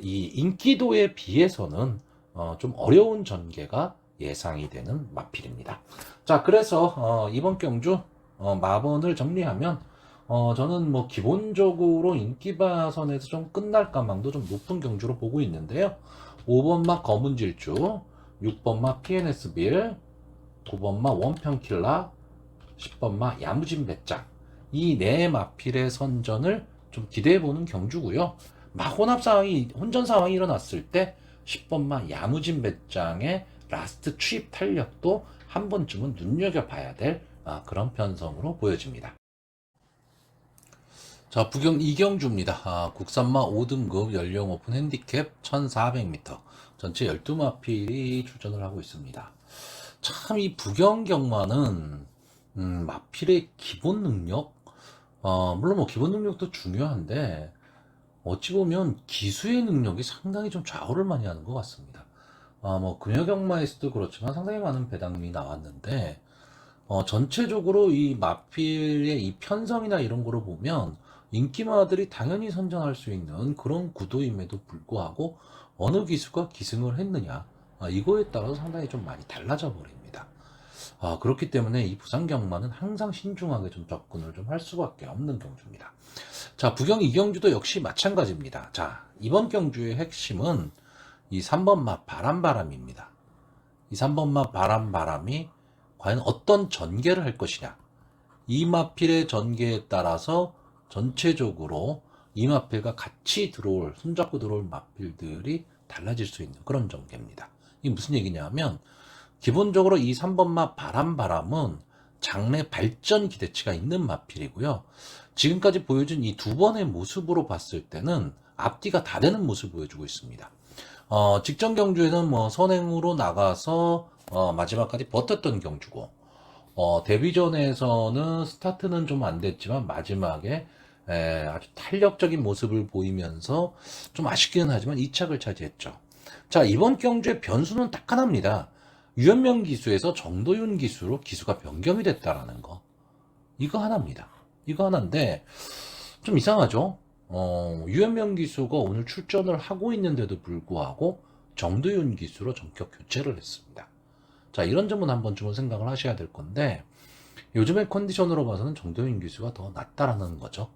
이 인기도에 비해서는 좀 어려운 전개가 예상이 되는 마필입니다. 자, 그래서 이번 경주 마번을 정리하면 저는 뭐 기본적으로 인기바선에서 좀 끝날 가망도 좀 높은 경주로 보고 있는데요. 5번마 검은질주, 6번마 PNS 빌, 9번마 원평킬라, 10번마 야무진 배짱, 이 네 마필의 선전을 좀 기대해보는 경주고요. 막 혼전 상황이 일어났을 때 10번마 야무진 배짱의 라스트 추입 탄력도 한 번쯤은 눈여겨봐야 될 그런 편성으로 보여집니다. 자, 부경 2경주입니다. 국산마 5등급 연령 오픈 핸디캡 1400m, 전체 12마필이 출전을 하고 있습니다. 참 이 부경 경마는 마필의 기본 능력, 물론 뭐 기본 능력도 중요한데 어찌 보면 기수의 능력이 상당히 좀 좌우를 많이 하는 것 같습니다. 뭐 금요경마에서도 그렇지만 상당히 많은 배당이 나왔는데 전체적으로 이 마필의 이 편성이나 이런 거로 보면 인기마들이 당연히 선전할 수 있는 그런 구도임에도 불구하고 어느 기수가 기승을 했느냐, 이거에 따라서 상당히 좀 많이 달라져 버립니다. 그렇기 때문에 이 부산 경마는 항상 신중하게 좀 접근을 좀 할 수밖에 없는 경주입니다. 자, 부경 이경주도 역시 마찬가지입니다. 자, 이번 경주의 핵심은 이 3번마 바람바람입니다. 이 3번마 바람바람이 과연 어떤 전개를 할 것이냐. 이 마필의 전개에 따라서 전체적으로 이 마필과 같이 손잡고 들어올 마필들이 달라질 수 있는 그런 전개입니다. 이게 무슨 얘기냐면 기본적으로 이 3번마 바람바람은 장래 발전 기대치가 있는 마필이고요. 지금까지 보여준 이 두 번의 모습으로 봤을 때는 앞뒤가 다 되는 모습을 보여주고 있습니다. 직전 경주에는 뭐 선행으로 나가서 마지막까지 버텼던 경주고, 데뷔전에서는 스타트는 좀 안 됐지만 마지막에 아주 탄력적인 모습을 보이면서 좀 아쉽기는 하지만 2착을 차지했죠. 자, 이번 경주의 변수는 딱 하나입니다. 유현명 기수에서 정도윤 기수로 기수가 변경이 됐다라는 거. 이거 하나입니다. 이거 하나인데 좀 이상하죠? 유현명 기수가 오늘 출전을 하고 있는데도 불구하고 정도윤 기수로 전격 교체를 했습니다. 자, 이런 점은 한 번쯤은 생각을 하셔야 될 건데 요즘의 컨디션으로 봐서는 정도윤 기수가 더 낫다라는 거죠.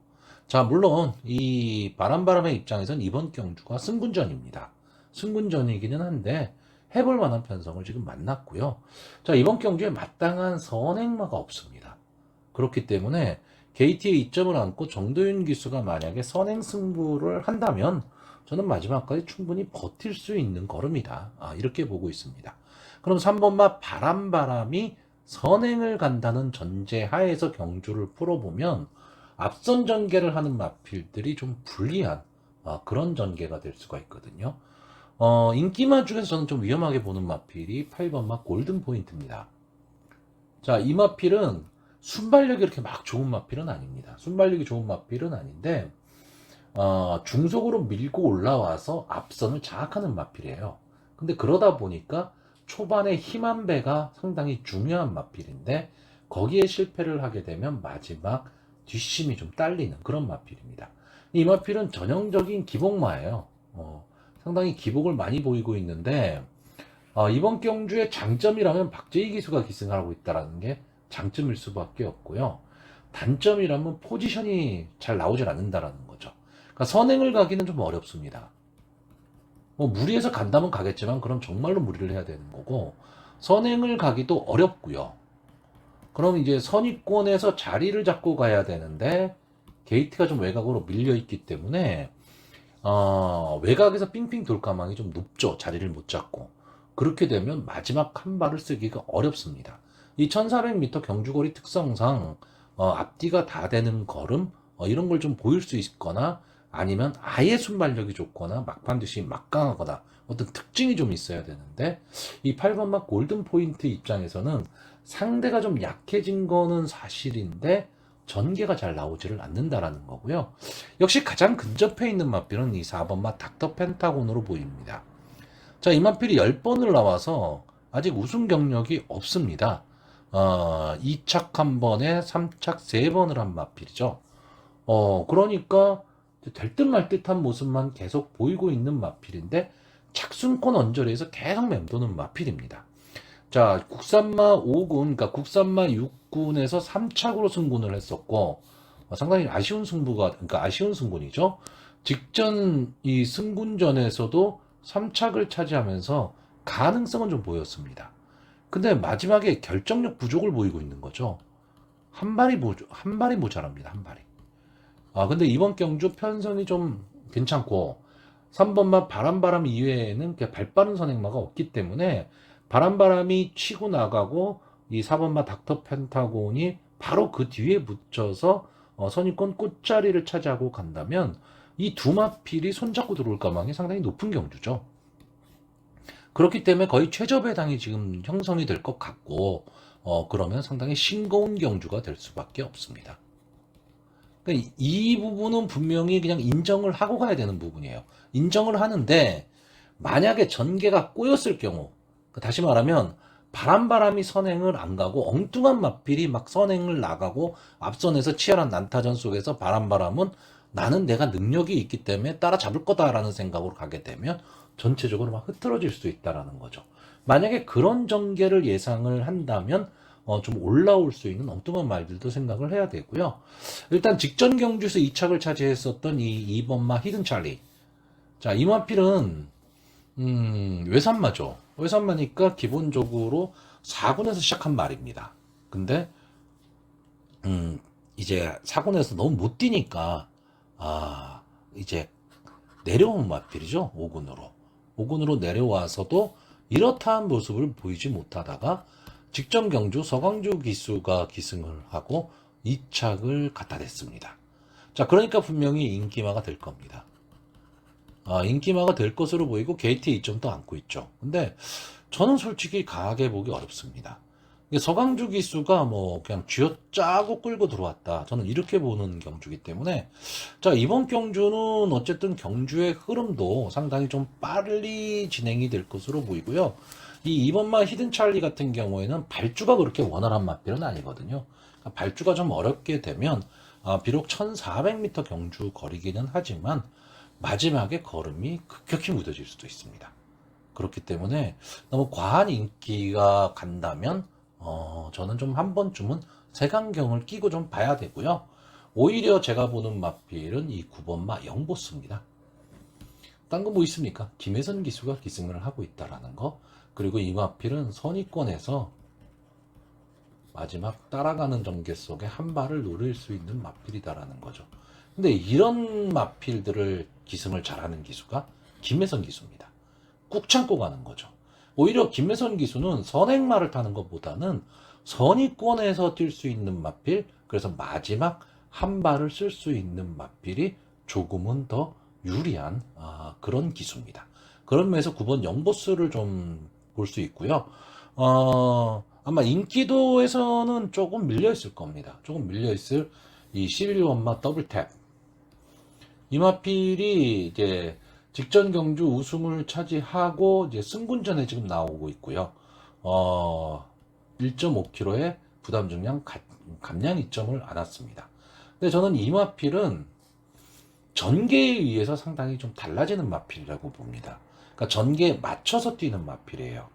자, 물론 이 바람바람의 입장에서는 이번 경주가 승군전입니다. 승군전이기는 한데 해볼 만한 편성을 지금 만났고요. 자, 이번 경주에 마땅한 선행마가 없습니다. 그렇기 때문에 게이트에 이점을 안고 정도윤 기수가 만약에 선행 승부를 한다면 저는 마지막까지 충분히 버틸 수 있는 걸음이다. 이렇게 보고 있습니다. 그럼 3번마 바람바람이 선행을 간다는 전제 하에서 경주를 풀어보면 앞선 전개를 하는 마필들이 좀 불리한 그런 전개가 될 수가 있거든요. 인기마 중에서 저는 좀 위험하게 보는 마필이 8번마 골든포인트입니다. 자, 이 마필은 순발력이 이렇게 막 좋은 마필은 아닙니다. 순발력이 좋은 마필은 아닌데, 중속으로 밀고 올라와서 앞선을 장악하는 마필이에요. 근데 그러다 보니까 초반에 힘한 배가 상당히 중요한 마필인데, 거기에 실패를 하게 되면 마지막 뒷심이 좀 딸리는 그런 마필입니다. 이 마필은 전형적인 기복마예요. 상당히 기복을 많이 보이고 있는데 이번 경주의 장점이라면 박재희 기수가 기승하고 있다는 게 장점일 수밖에 없고요. 단점이라면 포지션이 잘 나오질 않는다라는 거죠. 그러니까 선행을 가기는 좀 어렵습니다. 뭐 무리해서 간다면 가겠지만 그럼 정말로 무리를 해야 되는 거고 선행을 가기도 어렵고요. 그럼 이제 선입권에서 자리를 잡고 가야 되는데 게이트가 좀 외곽으로 밀려 있기 때문에 외곽에서 삥삥 돌 가망이 좀 높죠. 자리를 못 잡고. 그렇게 되면 마지막 한 발을 쓰기가 어렵습니다. 이 1400m 경주거리 특성상 앞뒤가 다 되는 걸음 이런 걸 좀 보일 수 있거나 아니면 아예 순발력이 좋거나 막판 듯이 막강하거나 어떤 특징이 좀 있어야 되는데 이 8번막 골든포인트 입장에서는 상대가 좀 약해진 거는 사실인데 전개가 잘 나오지를 않는다라는 거고요. 역시 가장 근접해 있는 마필은 이 4번마 닥터 펜타곤으로 보입니다. 자, 이 마필이 10번을 나와서 아직 우승 경력이 없습니다. 2착 1번에 3착 3번을 한 마필이죠. 그러니까 될 듯 말 듯한 모습만 계속 보이고 있는 마필인데 착순권 언저리에서 계속 맴도는 마필입니다. 자, 국산마 5군, 그러니까 국산마 6군에서 3착으로 승군을 했었고, 상당히 아쉬운 그러니까 아쉬운 승군이죠. 직전 이 승군전에서도 3착을 차지하면서 가능성은 좀 보였습니다. 근데 마지막에 결정력 부족을 보이고 있는 거죠. 한 발이 모자랍니다, 한 발이. 근데 이번 경주 편성이 좀 괜찮고, 3번마 바람바람 이외에는 발 빠른 선행마가 없기 때문에 바람바람이 치고 나가고 이 4번마 닥터 펜타곤이 바로 그 뒤에 붙여서 선입권 끝자리를 차지하고 간다면 이 두 마필이 손잡고 들어올 가망이 상당히 높은 경주죠. 그렇기 때문에 거의 최저배당이 지금 형성이 될 것 같고 그러면 상당히 싱거운 경주가 될 수밖에 없습니다. 그러니까 이 부분은 분명히 그냥 인정을 하고 가야 되는 부분이에요. 인정을 하는데 만약에 전개가 꼬였을 경우 다시 말하면 바람이 선행을 안 가고 엉뚱한 마필이 막 선행을 나가고 앞선에서 치열한 난타전 속에서 바람은 나는 내가 능력이 있기 때문에 따라잡을 거다라는 생각으로 가게 되면 전체적으로 막 흐트러질 수 있다라는 거죠. 만약에 그런 전개를 예상을 한다면 좀 올라올 수 있는 엉뚱한 말들도 생각을 해야 되고요. 일단 직전 경주에서 2착을 차지했었던 이 2번마 히든 찰리. 자, 이 마필은 외산마죠. 외산마니까 기본적으로 4군에서 시작한 말입니다. 근데 이제 4군에서 너무 못 뛰니까 이제 내려온 마필이죠. 5군으로 내려와서도 이렇다한 모습을 보이지 못하다가 직전 경주 서강주 기수가 기승을 하고 2착을 갖다 댔습니다. 자, 그러니까 분명히 인기마가 될 겁니다. 인기마가 될 것으로 보이고 게이트 2점도 안고 있죠. 근데 저는 솔직히 강하게 보기 어렵습니다. 서강주 기수가 뭐 그냥 쥐어짜고 끌고 들어왔다. 저는 이렇게 보는 경주기 때문에 자, 이번 경주는 어쨌든 경주의 흐름도 상당히 좀 빨리 진행이 될 것으로 보이고요. 이 2번마 히든 찰리 같은 경우에는 발주가 그렇게 원활한 마필은 아니거든요. 그러니까 발주가 좀 어렵게 되면 비록 1400m 경주 거리기는 하지만 마지막에 걸음이 급격히 무뎌질 수도 있습니다. 그렇기 때문에 너무 과한 인기가 간다면 저는 좀 한 번쯤은 색안경을 끼고 좀 봐야 되고요. 오히려 제가 보는 마필은 이 9번마 영보스입니다. 딴 거 뭐 있습니까? 김혜선 기수가 기승을 하고 있다라는 거. 그리고 이 마필은 선위권에서 마지막 따라가는 전개 속에 한 발을 노릴 수 있는 마필이다라는 거죠. 근데 이런 마필들을 기승을 잘하는 기수가 김혜선 기수입니다. 꾹 참고 가는 거죠. 오히려 김혜선 기수는 선행마를 타는 것보다는 선위권에서 뛸 수 있는 마필, 그래서 마지막 한 발을 쓸 수 있는 마필이 조금은 더 유리한 그런 기수입니다. 그런 면에서 9번 영보스를 좀 볼 수 있고요. 아마 인기도에서는 조금 밀려있을 겁니다. 조금 밀려있을 이 11번마 더블탭. 이 마필이 이제 직전 경주 우승을 차지하고 이제 승군전에 지금 나오고 있고요. 1.5kg의 부담 중량 감량 이점을 안았습니다. 근데 저는 이 마필은 전개에 의해서 상당히 좀 달라지는 마필이라고 봅니다. 그러니까 전개에 맞춰서 뛰는 마필이에요.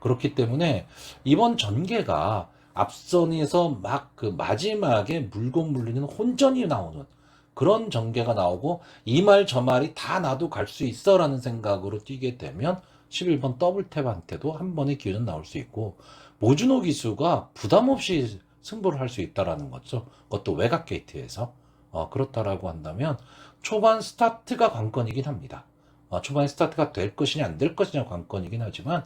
그렇기 때문에 이번 전개가 앞선에서 막 그 마지막에 물고 물리는 혼전이 나오는 그런 전개가 나오고 이 말 저 말이 다 나도 갈 수 있어 라는 생각으로 뛰게 되면 11번 더블탭한테도 한 번의 기회는 나올 수 있고 모준호 기수가 부담 없이 승부를 할 수 있다라는 거죠. 그것도 외곽 게이트에서 그렇다라고 한다면 초반 스타트가 관건이긴 합니다. 초반 스타트가 될 것이냐 안 될 것이냐 관건이긴 하지만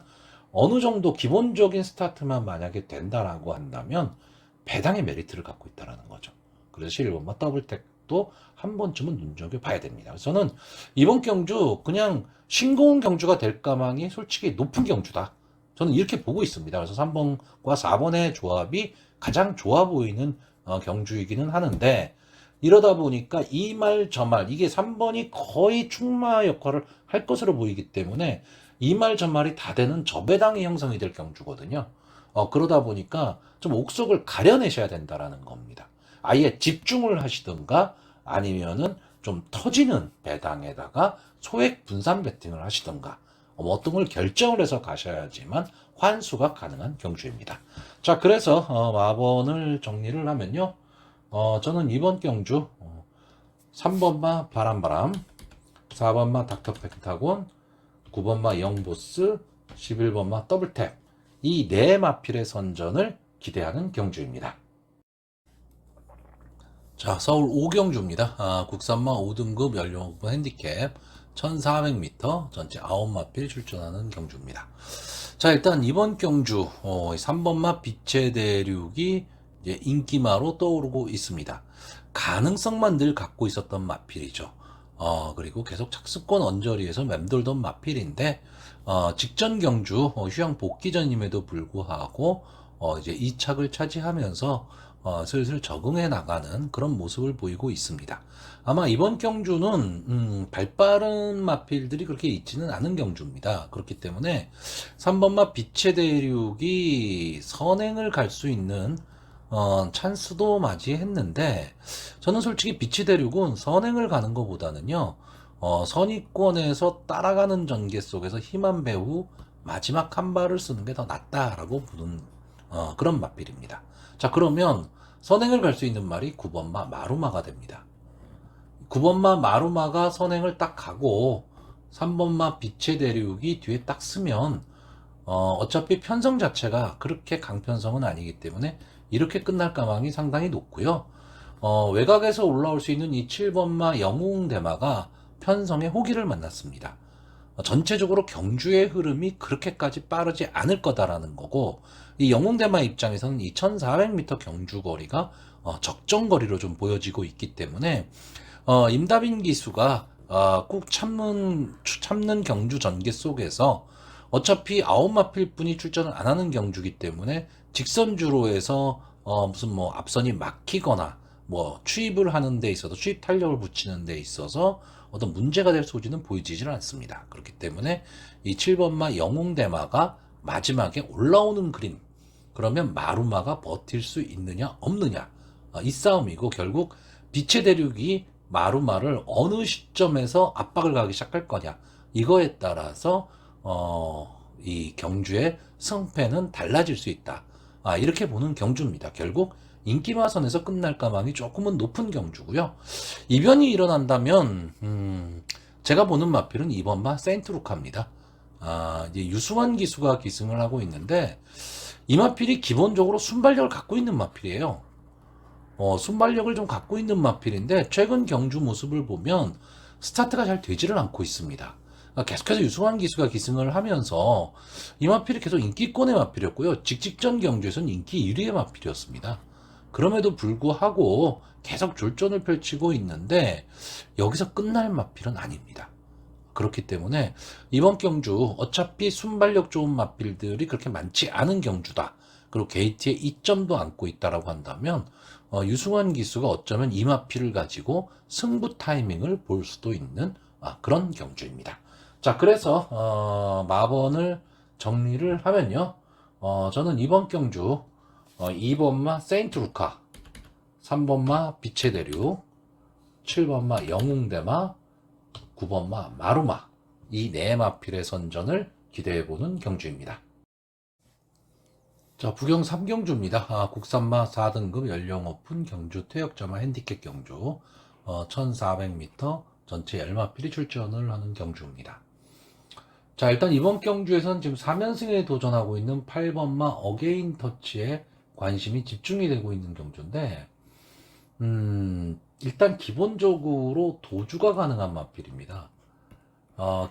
어느 정도 기본적인 스타트만 만약에 된다라고 한다면 배당의 메리트를 갖고 있다라는 거죠. 그래서 11번마 더블탭도 한 번쯤은 눈여겨봐야 됩니다. 그래서 저는 이번 경주 그냥 싱거운 경주가 될 가망이 솔직히 높은 경주다. 저는 이렇게 보고 있습니다. 그래서 3번과 4번의 조합이 가장 좋아 보이는 경주이기는 하는데 이러다 보니까 이 말 저 말 이게 3번이 거의 충마 역할을 할 것으로 보이기 때문에 이 말 저 말이 다 되는 저배당이 형성이 될 경주거든요. 그러다 보니까 좀 옥석을 가려내셔야 된다라는 겁니다. 아예 집중을 하시든가 아니면은 좀 터지는 배당에다가 소액 분산 배팅을 하시든가 어떤 걸 결정을 해서 가셔야지만 환수가 가능한 경주입니다. 자, 그래서 마번을 정리를 하면요. 저는 이번 경주 3번마 바람바람, 4번마 닥터 펜타곤, 9번마 영보스, 11번마 더블탭 이 네 마필의 선전을 기대하는 경주입니다. 자, 서울 5경주입니다. 국산마 5등급 연령부 핸디캡 1400m 전체 9마필 출전하는 경주입니다. 자, 일단 이번 경주 3번마 빛의 대륙이 이제 인기마로 떠오르고 있습니다. 가능성만 늘 갖고 있었던 마필이죠. 그리고 계속 착수권 언저리에서 맴돌던 마필인데 직전 경주 휴양 복귀전임에도 불구하고 이제 2착을 차지하면서 슬슬 적응해 나가는 그런 모습을 보이고 있습니다. 아마 이번 경주는 발빠른 마필들이 그렇게 있지는 않은 경주입니다. 그렇기 때문에 3번마 빛의 대륙이 선행을 갈 수 있는 찬스도 맞이했는데 저는 솔직히 빛의 대륙은 선행을 가는 것보다는요 선위권에서 따라가는 전개 속에서 힘한 배후 마지막 한 발을 쓰는 게 더 낫다라고 보는 그런 마필입니다. 자, 그러면 선행을 갈 수 있는 말이 9번마 마루마가 됩니다. 9번마 마루마가 선행을 딱 가고 3번마 빛의 대륙이 뒤에 딱 쓰면 어차피 편성 자체가 그렇게 강편성은 아니기 때문에 이렇게 끝날 가망이 상당히 높고요. 외곽에서 올라올 수 있는 이 7번마 영웅대마가 편성의 호기를 만났습니다. 전체적으로 경주의 흐름이 그렇게까지 빠르지 않을 거다라는 거고, 이 영웅대마 입장에서는 이 1400m 경주 거리가 적정 거리로 좀 보여지고 있기 때문에 임다빈 기수가 꾹 참는 경주 전개 속에서 어차피 9마필 뿐이 출전을 안 하는 경주기 때문에 직선주로 해서 무슨 뭐 앞선이 막히거나 뭐 추입을 하는 데 있어서 추입 탄력을 붙이는 데 있어서 어떤 문제가 될 소지는 보이지는 않습니다. 그렇기 때문에 이 7번마 영웅대마가 마지막에 올라오는 그림, 그러면 마루마가 버틸 수 있느냐 없느냐, 이 싸움이고, 결국 빛의 대륙이 마루마를 어느 시점에서 압박을 가기 시작할 거냐, 이거에 따라서 이 경주의 승패는 달라질 수 있다. 이렇게 보는 경주입니다. 결국 인기마선에서 끝날 가망이 조금은 높은 경주고요. 이변이 일어난다면 제가 보는 마필은 2번마 센트루카입니다. 이제 유승환 기수가 기승을 하고 있는데, 이 마필이 기본적으로 순발력을 갖고 있는 마필이에요. 순발력을 좀 갖고 있는 마필인데, 최근 경주 모습을 보면 스타트가 잘 되지를 않고 있습니다. 계속해서 유승환 기수가 기승을 하면서 이 마필이 계속 인기권의 마필이었고요. 직전 경주에서는 인기 1위의 마필이었습니다. 그럼에도 불구하고 계속 졸전을 펼치고 있는데 여기서 끝날 마필은 아닙니다. 그렇기 때문에 이번 경주 어차피 순발력 좋은 마필들이 그렇게 많지 않은 경주다. 그리고 게이트에 2점도 안고 있다라고 한다면 유승환 기수가 어쩌면 이 마필을 가지고 승부 타이밍을 볼 수도 있는 그런 경주입니다. 자, 그래서 마번을 정리를 하면요, 저는 이번 경주 2번마 세인트루카, 3번마 빛의 대륙, 7번마 영웅대마, 9번마 마루마, 이 네 마필의 선전을 기대해보는 경주입니다. 자, 부경 3경주입니다. 국산마 4등급 연령 오픈 경주 퇴역자마 핸디캡 경주, 1400m 전체 10마필이 출전을 하는 경주입니다. 자, 일단 이번 경주에서는 지금 3연승에 도전하고 있는 8번마 어게인 터치에 관심이 집중이 되고 있는 경주인데, 일단 기본적으로 도주가 가능한 마필입니다.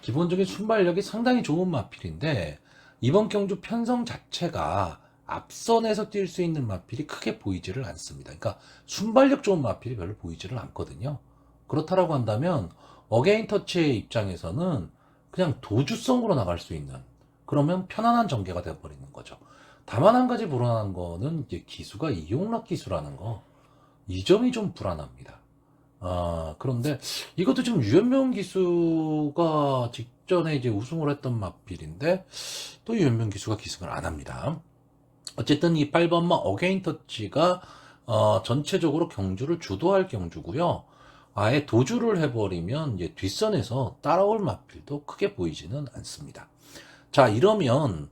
기본적인 순발력이 상당히 좋은 마필인데, 이번 경주 편성 자체가 앞선에서 뛸 수 있는 마필이 크게 보이지를 않습니다. 그러니까 순발력 좋은 마필이 별로 보이지를 않거든요. 그렇다라고 한다면 어게인 터치의 입장에서는 그냥 도주성으로 나갈 수 있는, 그러면 편안한 전개가 되어버리는 거죠. 다만 한 가지 불안한 거는 이제 기수가 이용락 기수라는 거, 이 점이 좀 불안합니다. 그런데 이것도 지금 유현명 기수가 직전에 이제 우승을 했던 마필인데 또 유현명 기수가 기승을 안 합니다. 어쨌든 이 8번마 어게인 터치가 전체적으로 경주를 주도할 경주고요. 아예 도주를 해버리면 이제 뒷선에서 따라올 마필도 크게 보이지는 않습니다. 자, 이러면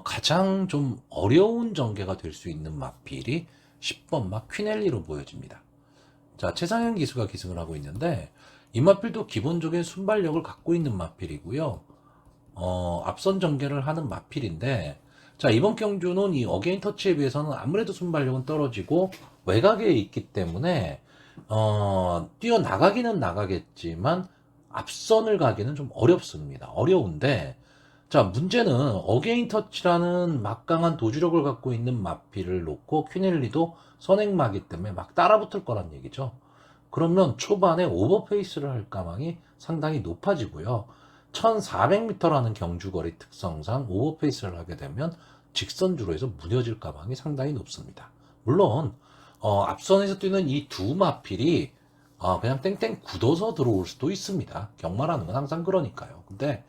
가장 좀 어려운 전개가 될 수 있는 마필이 10번마 퀴넬리로 보여집니다. 자, 최상현 기수가 기승을 하고 있는데 이 마필도 기본적인 순발력을 갖고 있는 마필이고요. 앞선 전개를 하는 마필인데, 자, 이번 경주는 이 어게인 터치에 비해서는 아무래도 순발력은 떨어지고 외곽에 있기 때문에 뛰어나가기는 나가겠지만 앞선을 가기는 좀 어렵습니다. 어려운데, 자, 문제는 어게인 터치라는 막강한 도주력을 갖고 있는 마필을 놓고 퀴넬리도 선행마기 때문에 막 따라붙을 거란 얘기죠. 그러면 초반에 오버페이스를 할 가망이 상당히 높아지고요. 1400m라는 경주거리 특성상 오버페이스를 하게 되면 직선주로 해서 무뎌질 가망이 상당히 높습니다. 물론 앞선에서 뛰는 이 두 마필이 그냥 땡땡 굳어서 들어올 수도 있습니다. 경마라는 건 항상 그러니까요. 근데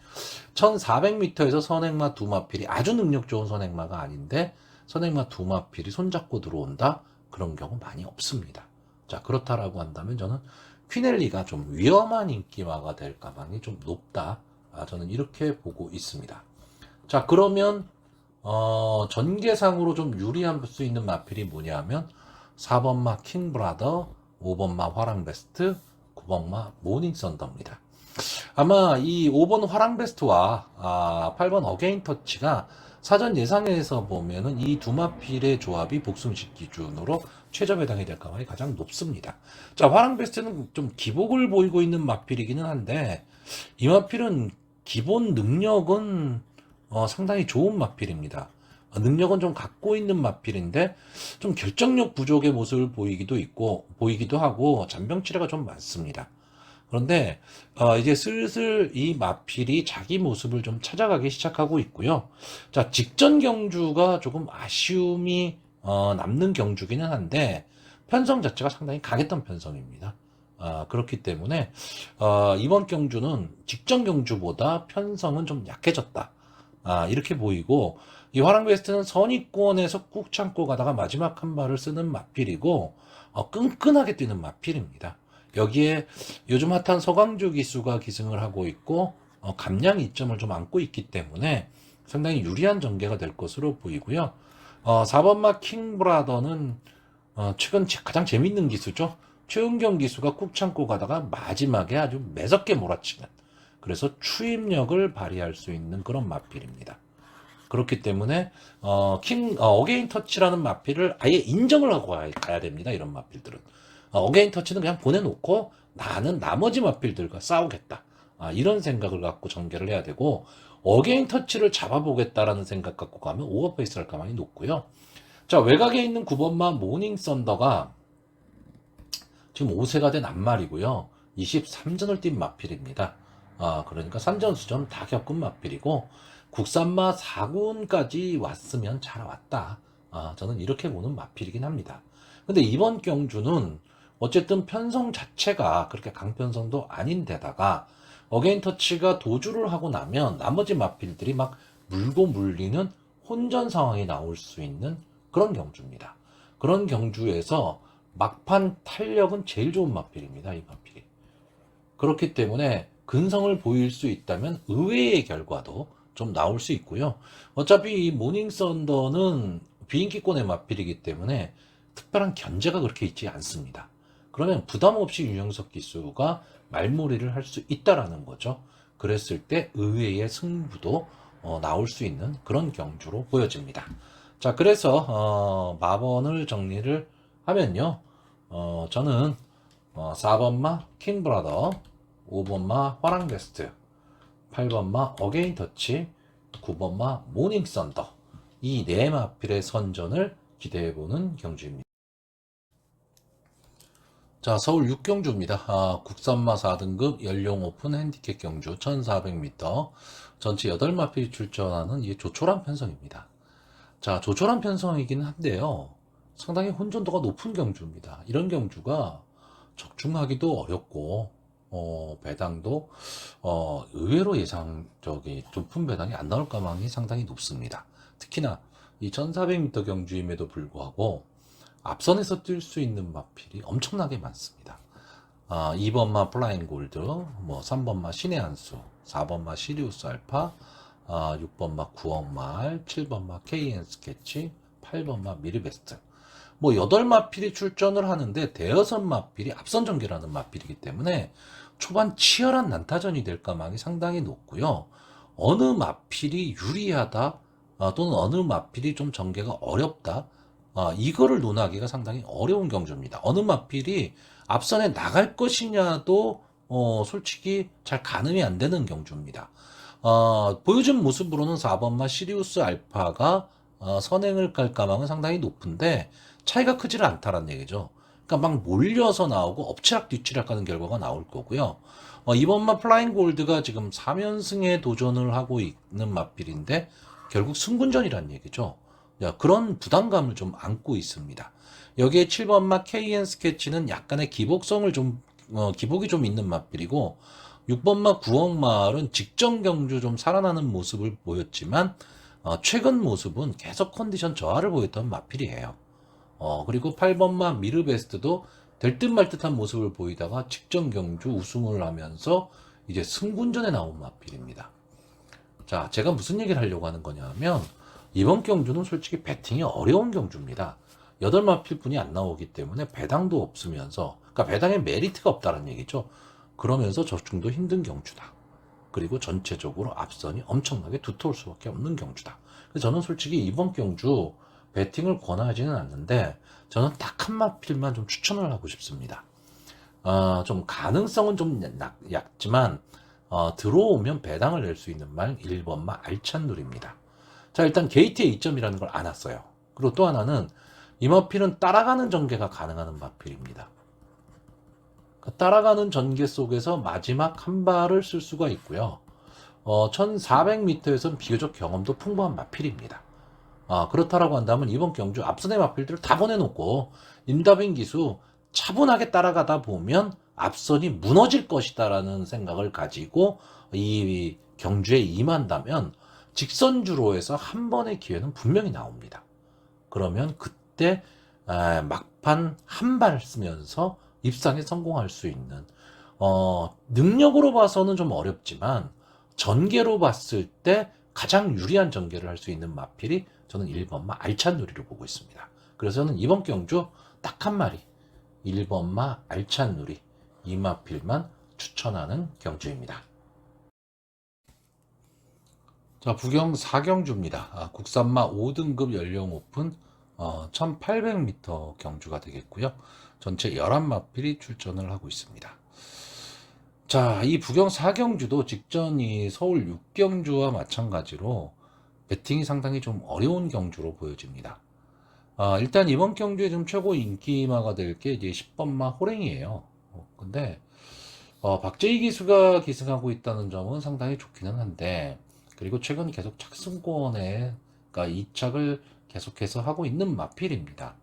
1400m에서 선행마 두 마필이 아주 능력 좋은 선행마가 아닌데 선행마 두 마필이 손잡고 들어온다? 그런 경우 많이 없습니다. 자, 그렇다라고 한다면 저는 퀴넬리가 좀 위험한 인기마가 될 가망이 좀 높다. 저는 이렇게 보고 있습니다. 자, 그러면 전개상으로 좀 유리할 수 있는 마필이 뭐냐면 4번 마 킹브라더, 5번 마 화랑베스트, 9번 마 모닝썬더입니다. 아마 이 5번 화랑베스트와 8번 어게인 터치가 사전 예상에서 보면은 이 두 마필의 조합이 복승식 기준으로 최저 배당이 될 가능성이 가장 높습니다. 자, 화랑베스트는 좀 기복을 보이고 있는 마필이기는 한데 이 마필은 기본 능력은 상당히 좋은 마필입니다. 능력은 좀 갖고 있는 마필인데 좀 결정력 부족의 모습을 보이기도 하고 잔병 치레가 좀 많습니다. 그런데 이제 슬슬 이 마필이 자기 모습을 좀 찾아가기 시작하고 있고요. 자, 직전 경주가 조금 아쉬움이 남는 경주기는 한데 편성 자체가 상당히 강했던 편성입니다. 그렇기 때문에 이번 경주는 직전 경주보다 편성은 좀 약해졌다. 이렇게 보이고 이 화랑베스트는 선입권에서 꾹 참고 가다가 마지막 한 발을 쓰는 마필이고 끈끈하게 뛰는 마필입니다. 여기에 요즘 핫한 서광주 기수가 기승을 하고 있고 감량 이점을 좀 안고 있기 때문에 상당히 유리한 전개가 될 것으로 보이고요. 4번 마 킹브라더는 최근 가장 재밌는 기수죠. 최은경 기수가 꾹 참고 가다가 마지막에 아주 매섭게 몰아치는, 그래서 추임력을 발휘할 수 있는 그런 마필입니다. 그렇기 때문에 어게인 터치라는 마필을 아예 인정을 하고 가야 됩니다. 이런 마필들은 어게인 터치는 그냥 보내놓고 나는 나머지 마필들과 싸우겠다, 이런 생각을 갖고 전개를 해야 되고, 어게인 터치를 잡아보겠다라는 생각 갖고 가면 오버페이스 할 가망이 높고요. 자, 외곽에 있는 9번마 모닝 썬더가 지금 5세가 된 앞말이고요. 23전을 뛴 마필입니다. 그러니까 산전수전 다 겪은 마필이고 국산마 4군까지 왔으면 잘 왔다. 저는 이렇게 보는 마필이긴 합니다. 근데 이번 경주는 어쨌든 편성 자체가 그렇게 강편성도 아닌데다가 어게인 터치가 도주를 하고 나면 나머지 마필들이 막 물고 물리는 혼전 상황이 나올 수 있는 그런 경주입니다. 그런 경주에서 막판 탄력은 제일 좋은 마필입니다. 이 마필이. 그렇기 때문에 근성을 보일 수 있다면 의외의 결과도 좀 나올 수 있고요. 어차피 이 모닝 썬더는 비인기권의 마필이기 때문에 특별한 견제가 그렇게 있지 않습니다. 그러면 부담 없이 윤영석 기수가 말몰이를 할 수 있다라는 거죠. 그랬을 때 의외의 승부도 나올 수 있는 그런 경주로 보여집니다. 자, 그래서 마번을 정리를 하면요. 저는 4번마 킹브라더, 5번마 화랑베스트, 8번마 어게인 터치, 9번마 모닝 썬더, 이 네 마필의 선전을 기대해보는 경주입니다. 자, 서울 6경주입니다. 국산마 4등급 연령 오픈 핸디캡 경주 1400m, 전체 8마필이 출전하는 이 조촐한 편성입니다. 자, 조촐한 편성이긴 한데요, 상당히 혼전도가 높은 경주입니다. 이런 경주가 적중하기도 어렵고 배당도 의외로 높은 배당이 안 나올 가망이 상당히 높습니다. 특히나 이 1400m 경주임에도 불구하고 앞선에서 뛸 수 있는 마필이 엄청나게 많습니다. 2번마 플라잉 골드, 3번마 신의 한수, 4번마 시리우스 알파, 6번마 구억말, 7번마 KN 스케치, 8번마 미르베스트. 8마필이 출전을 하는데 대여섯 마필이 앞선 전개라는 마필이기 때문에 초반 치열한 난타전이 될 가망이 상당히 높고요. 어느 마필이 유리하다, 또는 어느 마필이 좀 전개가 어렵다, 이거를 논하기가 상당히 어려운 경주입니다. 어느 마필이 앞선에 나갈 것이냐도 솔직히 잘 가늠이 안 되는 경주입니다. 보여준 모습으로는 4번마 시리우스 알파가 선행을 깔 가망은 상당히 높은데 차이가 크지를 않다는 얘기죠. 그러니까 막 몰려서 나오고 엎치락 뒤치락 하는 결과가 나올 거고요. 이번마 플라잉 골드가 지금 3연승에 도전을 하고 있는 마필인데 결국 승군전이란 얘기죠. 그런 부담감을 좀 안고 있습니다. 여기에 7번마 KN 스케치는 약간의 기복성을 기복이 좀 있는 마필이고, 6번마 구억마을은 직전 경주 좀 살아나는 모습을 보였지만 최근 모습은 계속 컨디션 저하를 보였던 마필이에요. 그리고 8번마 미르베스트도 될 듯 말 듯한 모습을 보이다가 직전 경주 우승을 하면서 이제 승군전에 나온 마필입니다. 자, 제가 무슨 얘기를 하려고 하는 거냐면 이번 경주는 솔직히 배팅이 어려운 경주입니다. 8마필 분이 안 나오기 때문에 배당도 없으면서, 그러니까 배당에 메리트가 없다는 얘기죠. 그러면서 적중도 힘든 경주다. 그리고 전체적으로 앞선이 엄청나게 두터울 수밖에 없는 경주다. 그래서 저는 솔직히 이번 경주 배팅을 권하지는 않는데, 저는 딱 한 마필만 좀 추천을 하고 싶습니다. 좀 가능성은 좀 얕지만, 들어오면 배당을 낼 수 있는 말 1번마 알찬누리입니다. 자, 일단 게이트의 이점이라는 걸 안 왔어요. 그리고 또 하나는 이 마필은 따라가는 전개가 가능한 마필입니다. 따라가는 전개 속에서 마지막 한 발을 쓸 수가 있고요. 1400m에서는 비교적 경험도 풍부한 마필입니다. 그렇다라고 한다면 이번 경주 앞선의 마필들을 다 보내놓고 임다빈 기수 차분하게 따라가다 보면 앞선이 무너질 것이다라는 생각을 가지고 이 경주에 임한다면 직선주로에서 한 번의 기회는 분명히 나옵니다. 그러면 그때 막판 한 발 쓰면서 입상에 성공할 수 있는, 능력으로 봐서는 좀 어렵지만 전개로 봤을 때 가장 유리한 전개를 할 수 있는 마필이 저는 1번마 알찬누리로 보고 있습니다. 그래서 저는 이번 경주 딱 한 마리 1번마 알찬누리 이 마필만 추천하는 경주입니다. 자, 부경 4경주입니다. 국산마 5등급 연령 오픈 1800m 경주가 되겠고요. 전체 11마필이 출전을 하고 있습니다. 자, 이 부경 4경주도 직전 이 서울 6경주와 마찬가지로 배팅이 상당히 좀 어려운 경주로 보여집니다. 일단 이번 경주에 좀 최고 인기마가 될 게 이제 10번마 호랭이에요. 근데 박재희 기수가 기승하고 있다는 점은 상당히 좋기는 한데, 그리고 최근 계속 착승권에, 그러니까 이착을 계속해서 하고 있는 마필입니다.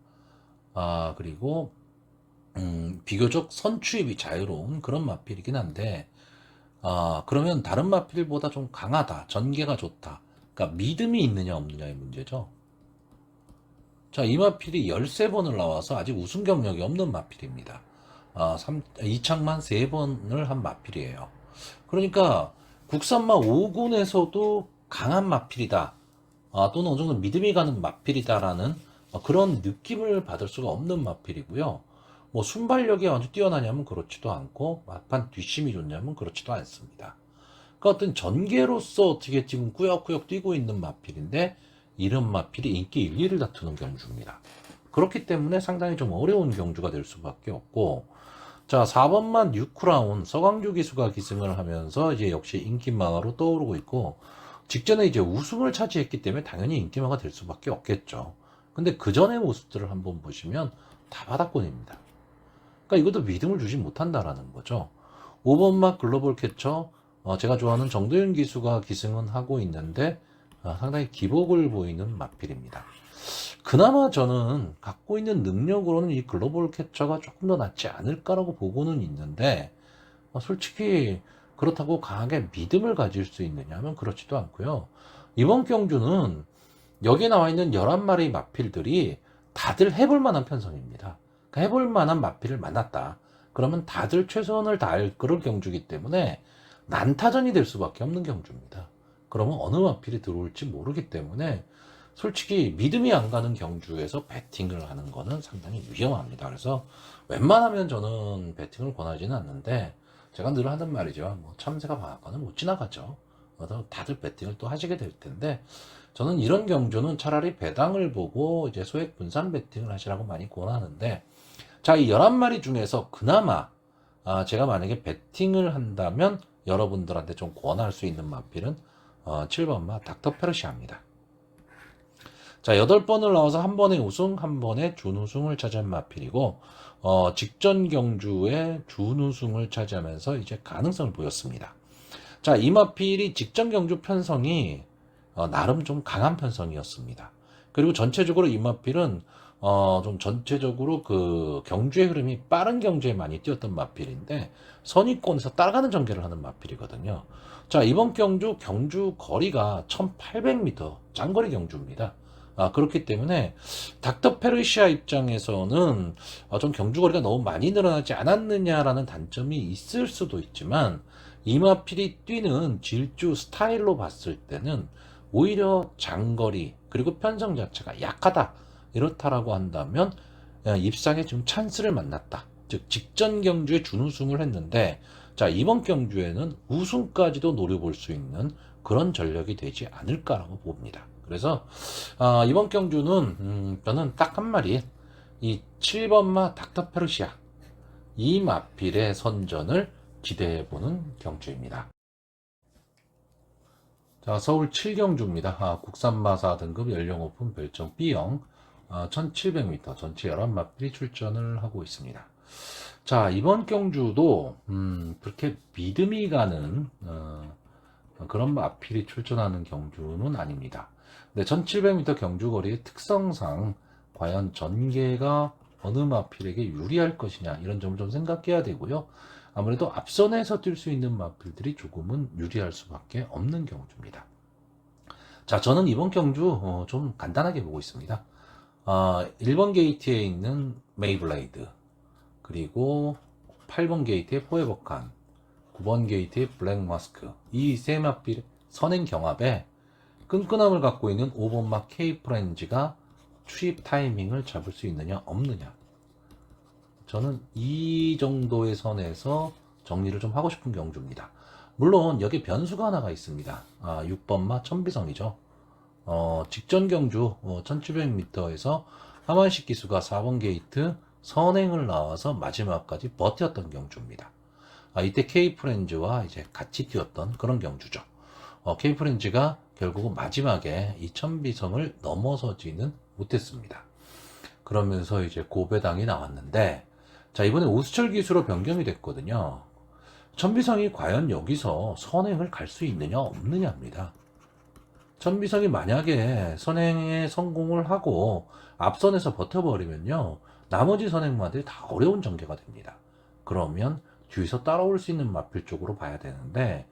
그리고 비교적 선취입이 자유로운 그런 마필이긴 한데, 그러면 다른 마필보다 좀 강하다, 전개가 좋다, 그러니까 믿음이 있느냐 없느냐의 문제죠. 자, 이 마필이 13번을 나와서 아직 우승 경력이 없는 마필입니다. 이착만 3번을 한 마필이에요. 그러니까 국산마 5군에서도 강한 마필이다, 또는 어느 정도 믿음이 가는 마필이다라는 그런 느낌을 받을 수가 없는 마필이고요. 뭐 순발력이 아주 뛰어나냐면 그렇지도 않고, 막판 뒷심이 좋냐면 그렇지도 않습니다. 그러니까 어떤 전개로서 어떻게 지금 꾸역꾸역 뛰고 있는 마필인데, 이런 마필이 인기 1위를 다투는 경주입니다. 그렇기 때문에 상당히 좀 어려운 경주가 될 수밖에 없고, 자, 4번만 6크라운 서강주 기수가 기승을 하면서 이제 역시 인기마로 떠오르고 있고, 직전에 이제 우승을 차지했기 때문에 당연히 인기마가 될 수밖에 없겠죠. 근데 그 전의 모습들을 한번 보시면 다 바닥권입니다. 그러니까 이것도 믿음을 주지 못한다라는 거죠. 5번마 글로벌 캐쳐, 제가 좋아하는 정도윤 기수가 기승은 하고 있는데, 상당히 기복을 보이는 마필입니다. 그나마 저는 갖고 있는 능력으로는 이 글로벌 캐쳐가 조금 더 낫지 않을까라고 보고는 있는데, 솔직히 그렇다고 강하게 믿음을 가질 수 있느냐 하면 그렇지도 않고요. 이번 경주는 여기에 나와 있는 11마리 마필들이 다들 해볼 만한 편성입니다. 그러니까 해볼 만한 마필을 만났다, 그러면 다들 최선을 다할 그런 경주이기 때문에 난타전이 될 수밖에 없는 경주입니다. 그러면 어느 마필이 들어올지 모르기 때문에 솔직히 믿음이 안 가는 경주에서 배팅을 하는 거는 상당히 위험합니다. 그래서 웬만하면 저는 배팅을 권하지는 않는데, 제가 늘 하는 말이죠. 뭐 참새가 방앗간을 못 지나가죠. 다들 배팅을 또 하시게 될 텐데, 저는 이런 경주는 차라리 배당을 보고 이제 소액 분산 배팅을 하시라고 많이 권하는데, 자, 이 11마리 중에서 그나마 제가 만약에 배팅을 한다면 여러분들한테 좀 권할 수 있는 마필은 7번마 닥터 페르시아입니다. 자, 8번을 나와서 한 번에 우승, 한 번에 준우승을 차지한 마필이고, 직전 경주에 준우승을 차지하면서 이제 가능성을 보였습니다. 자, 이 마필이 직전 경주 편성이 나름 좀 강한 편성이었습니다. 그리고 전체적으로 이 마필은 좀 전체적으로 그 경주의 흐름이 빠른 경주에 많이 뛰었던 마필인데, 선위권에서 따라가는 전개를 하는 마필이거든요. 자, 이번 경주 거리가 1800m 장거리 경주입니다. 그렇기 때문에 닥터 페르시아 입장에서는 좀 경주거리가 너무 많이 늘어나지 않았느냐라는 단점이 있을 수도 있지만, 이 마필이 뛰는 질주 스타일로 봤을 때는 오히려 장거리, 그리고 편성 자체가 약하다. 이렇다라고 한다면 입상에 좀 찬스를 만났다. 즉 직전 경주에 준우승을 했는데 자 이번 경주에는 우승까지도 노려볼 수 있는 그런 전력이 되지 않을까라고 봅니다. 그래서 이번 경주는 저는 딱 한 마리 이 7번마 닥터페르시아 이 마필의 선전을 기대해보는 경주입니다. 자, 서울 7경주입니다. 국산마사 등급 연령 오픈 별정 B형 1700m 전체 11마필이 출전을 하고 있습니다. 자, 이번 경주도 그렇게 믿음이 가는 그런 마필이 출전하는 경주는 아닙니다. 근데 1700m 경주거리의 특성상 과연 전개가 어느 마필에게 유리할 것이냐 이런 점을 좀 생각해야 되고요. 아무래도 앞선에서 뛸 수 있는 마필들이 조금은 유리할 수밖에 없는 경주입니다. 자, 저는 이번 경주 좀 간단하게 보고 있습니다. 1번 게이트에 있는 메이블레이드, 그리고 8번 게이트의 포에버칸, 9번 게이트의 블랙마스크, 이 세 마필 선행 경합에 끈끈함을 갖고 있는 5번마 K프렌즈가 추입 타이밍을 잡을 수 있느냐 없느냐, 저는 이 정도의 선에서 정리를 좀 하고 싶은 경주입니다. 물론 여기 변수가 하나가 있습니다. 6번마 천비성이죠. 직전 경주 1700m에서 하만식 기수가 4번 게이트 선행을 나와서 마지막까지 버텼던 경주입니다. 이때 K프렌즈와 이제 같이 뛰었던 그런 경주죠. K프렌즈가 결국은 마지막에 이 천비성을 넘어서지는 못했습니다. 그러면서 이제 고배당이 나왔는데, 자, 이번에 오수철 기수로 변경이 됐거든요. 천비성이 과연 여기서 선행을 갈 수 있느냐 없느냐입니다. 천비성이 만약에 선행에 성공을 하고 앞선에서 버텨버리면요, 나머지 선행마들이 다 어려운 전개가 됩니다. 그러면 뒤에서 따라올 수 있는 마필 쪽으로 봐야 되는데,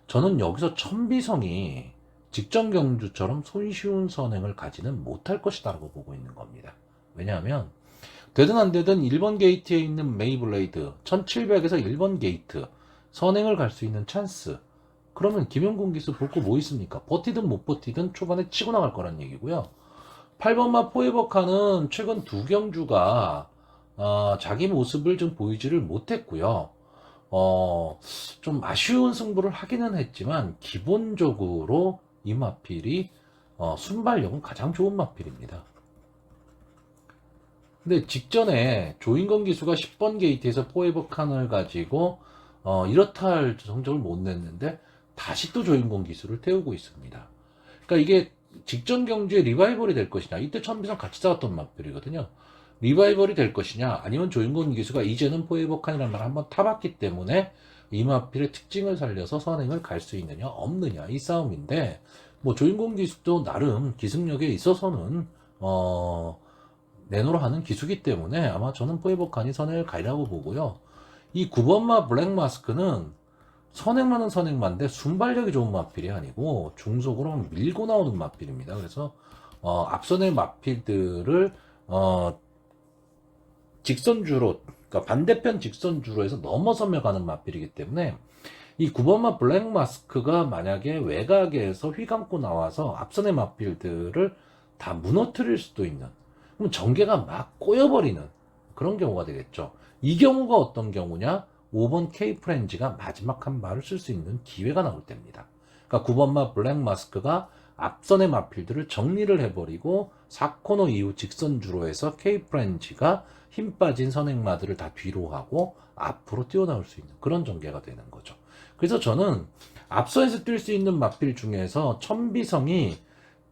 저는 여기서 천비성이 직전 경주처럼 손쉬운 선행을 가지는 못할 것이다 라고 보고 있는 겁니다. 왜냐하면 되든 안 되든 1번 게이트에 있는 메이블레이드 1700에서 1번 게이트 선행을 갈 수 있는 찬스, 그러면 김영곤 기수 볼 거 뭐 있습니까? 버티든 못 버티든 초반에 치고 나갈 거란 얘기고요. 8번마 포에버카는 최근 두 경주가 자기 모습을 좀 보이지를 못했고요. 좀 아쉬운 승부를 하기는 했지만 기본적으로 이 마필이 순발력은 가장 좋은 마필입니다. 근데 직전에 조인건 기수가 10번 게이트에서 포에버 칸을 가지고 이렇다 할 성적을 못 냈는데 다시 또 조인건 기수를 태우고 있습니다. 그러니까 이게 직전 경주에 리바이벌이 될 것이냐, 이때 천비성 같이 싸웠던 마필이거든요. 리바이벌이 될 것이냐, 아니면 조인건 기수가 이제는 포에버 칸이라는 말 한번 타봤기 때문에 이 마필의 특징을 살려서 선행을 갈 수 있느냐 없느냐 이 싸움인데, 뭐 조인건 기수도 나름 기승력에 있어서는 내노라 하는 기수기 때문에 아마 저는 포에버 칸이 선행을 가리라고 보고요. 이 9번마 블랙마스크는 선행만은 선행만인데 순발력이 좋은 마필이 아니고 중속으로 밀고 나오는 마필입니다. 그래서 앞선의 마필들을 직선주로, 그러니까 반대편 직선주로 해서 넘어서며 가는 마필이기 때문에 이 9번마 블랙마스크가 만약에 외곽에서 휘감고 나와서 앞선의 마필들을 다 무너뜨릴 수도 있는, 그럼 전개가 막 꼬여버리는 그런 경우가 되겠죠. 이 경우가 어떤 경우냐? 5번 K프렌즈가 마지막 한 발을 쓸 수 있는 기회가 나올 때입니다. 그러니까 9번마 블랙마스크가 앞선의 마필들을 정리를 해버리고 4코너 이후 직선주로 해서 K프렌즈가 힘 빠진 선행마들을 다 뒤로 하고 앞으로 뛰어나올 수 있는 그런 전개가 되는 거죠. 그래서 저는 앞선에서 뛸 수 있는 마필 중에서 천비성이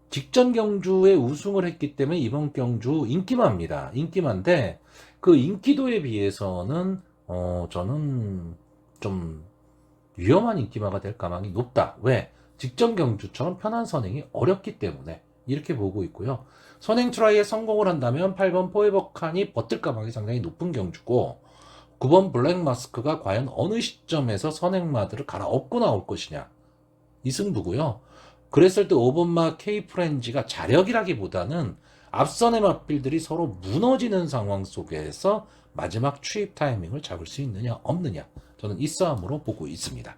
직전 경주에 우승을 했기 때문에 이번 경주 인기마입니다. 인기마인데 그 인기도에 비해서는 저는 좀 위험한 인기마가 될 가망이 높다. 왜? 직전 경주처럼 편한 선행이 어렵기 때문에 이렇게 보고 있고요. 선행 트라이에 성공을 한다면 8번 포에버칸이 버틸 가망이 상당히 높은 경주고, 9번 블랙마스크가 과연 어느 시점에서 선행마들을 갈아엎고 나올 것이냐 이 승부고요. 그랬을 때 5번마 K프렌즈가 자력이라기보다는 앞선의 마필들이 서로 무너지는 상황 속에서 마지막 추입 타이밍을 잡을 수 있느냐 없느냐, 저는 이 싸움으로 보고 있습니다.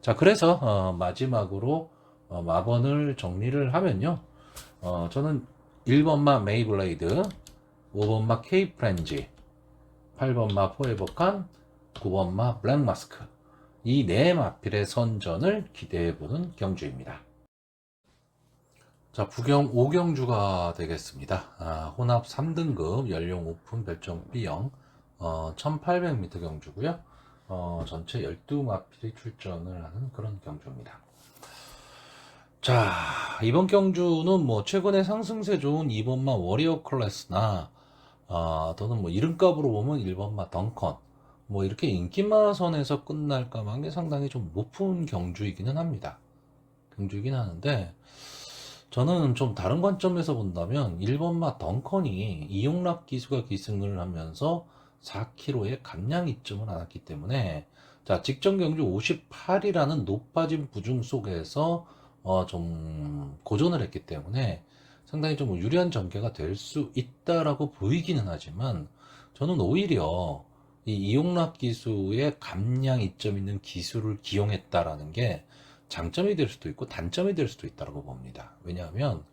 자, 그래서 마지막으로 마번을 정리를 하면요, 저는 1번마 메이블레이드, 5번마 케이프렌지, 8번마 포에버칸, 9번마 블랙마스크. 이 네 마필의 선전을 기대해보는 경주입니다. 자, 부경 5경주가 되겠습니다. 혼합 3등급 연령 오픈 별점 B형 1800m 경주고요. 전체 12마필이 출전을 하는 그런 경주입니다. 자, 이번 경주는 뭐 최근에 상승세 좋은 2번마 워리어 클래스나 또는 뭐 이름값으로 보면 1번마 덩컨 뭐 이렇게 인기마선에서 끝날 가망이 상당히 좀 높은 경주이기는 합니다. 경주이긴 하는데 저는 좀 다른 관점에서 본다면 1번마 덩컨이 이용락 기수가 기승을 하면서 4km의 감량 이점을 안았기 때문에 자, 직전 경주 58이라는 높아진 부중 속에서 좀 고전을 했기 때문에 상당히 좀 유리한 전개가 될 수 있다라고 보이기는 하지만 저는 오히려 이 이용락 기수의 감량 이점 있는 기술을 기용했다라는 게 장점이 될 수도 있고 단점이 될 수도 있다고 봅니다. 왜냐하면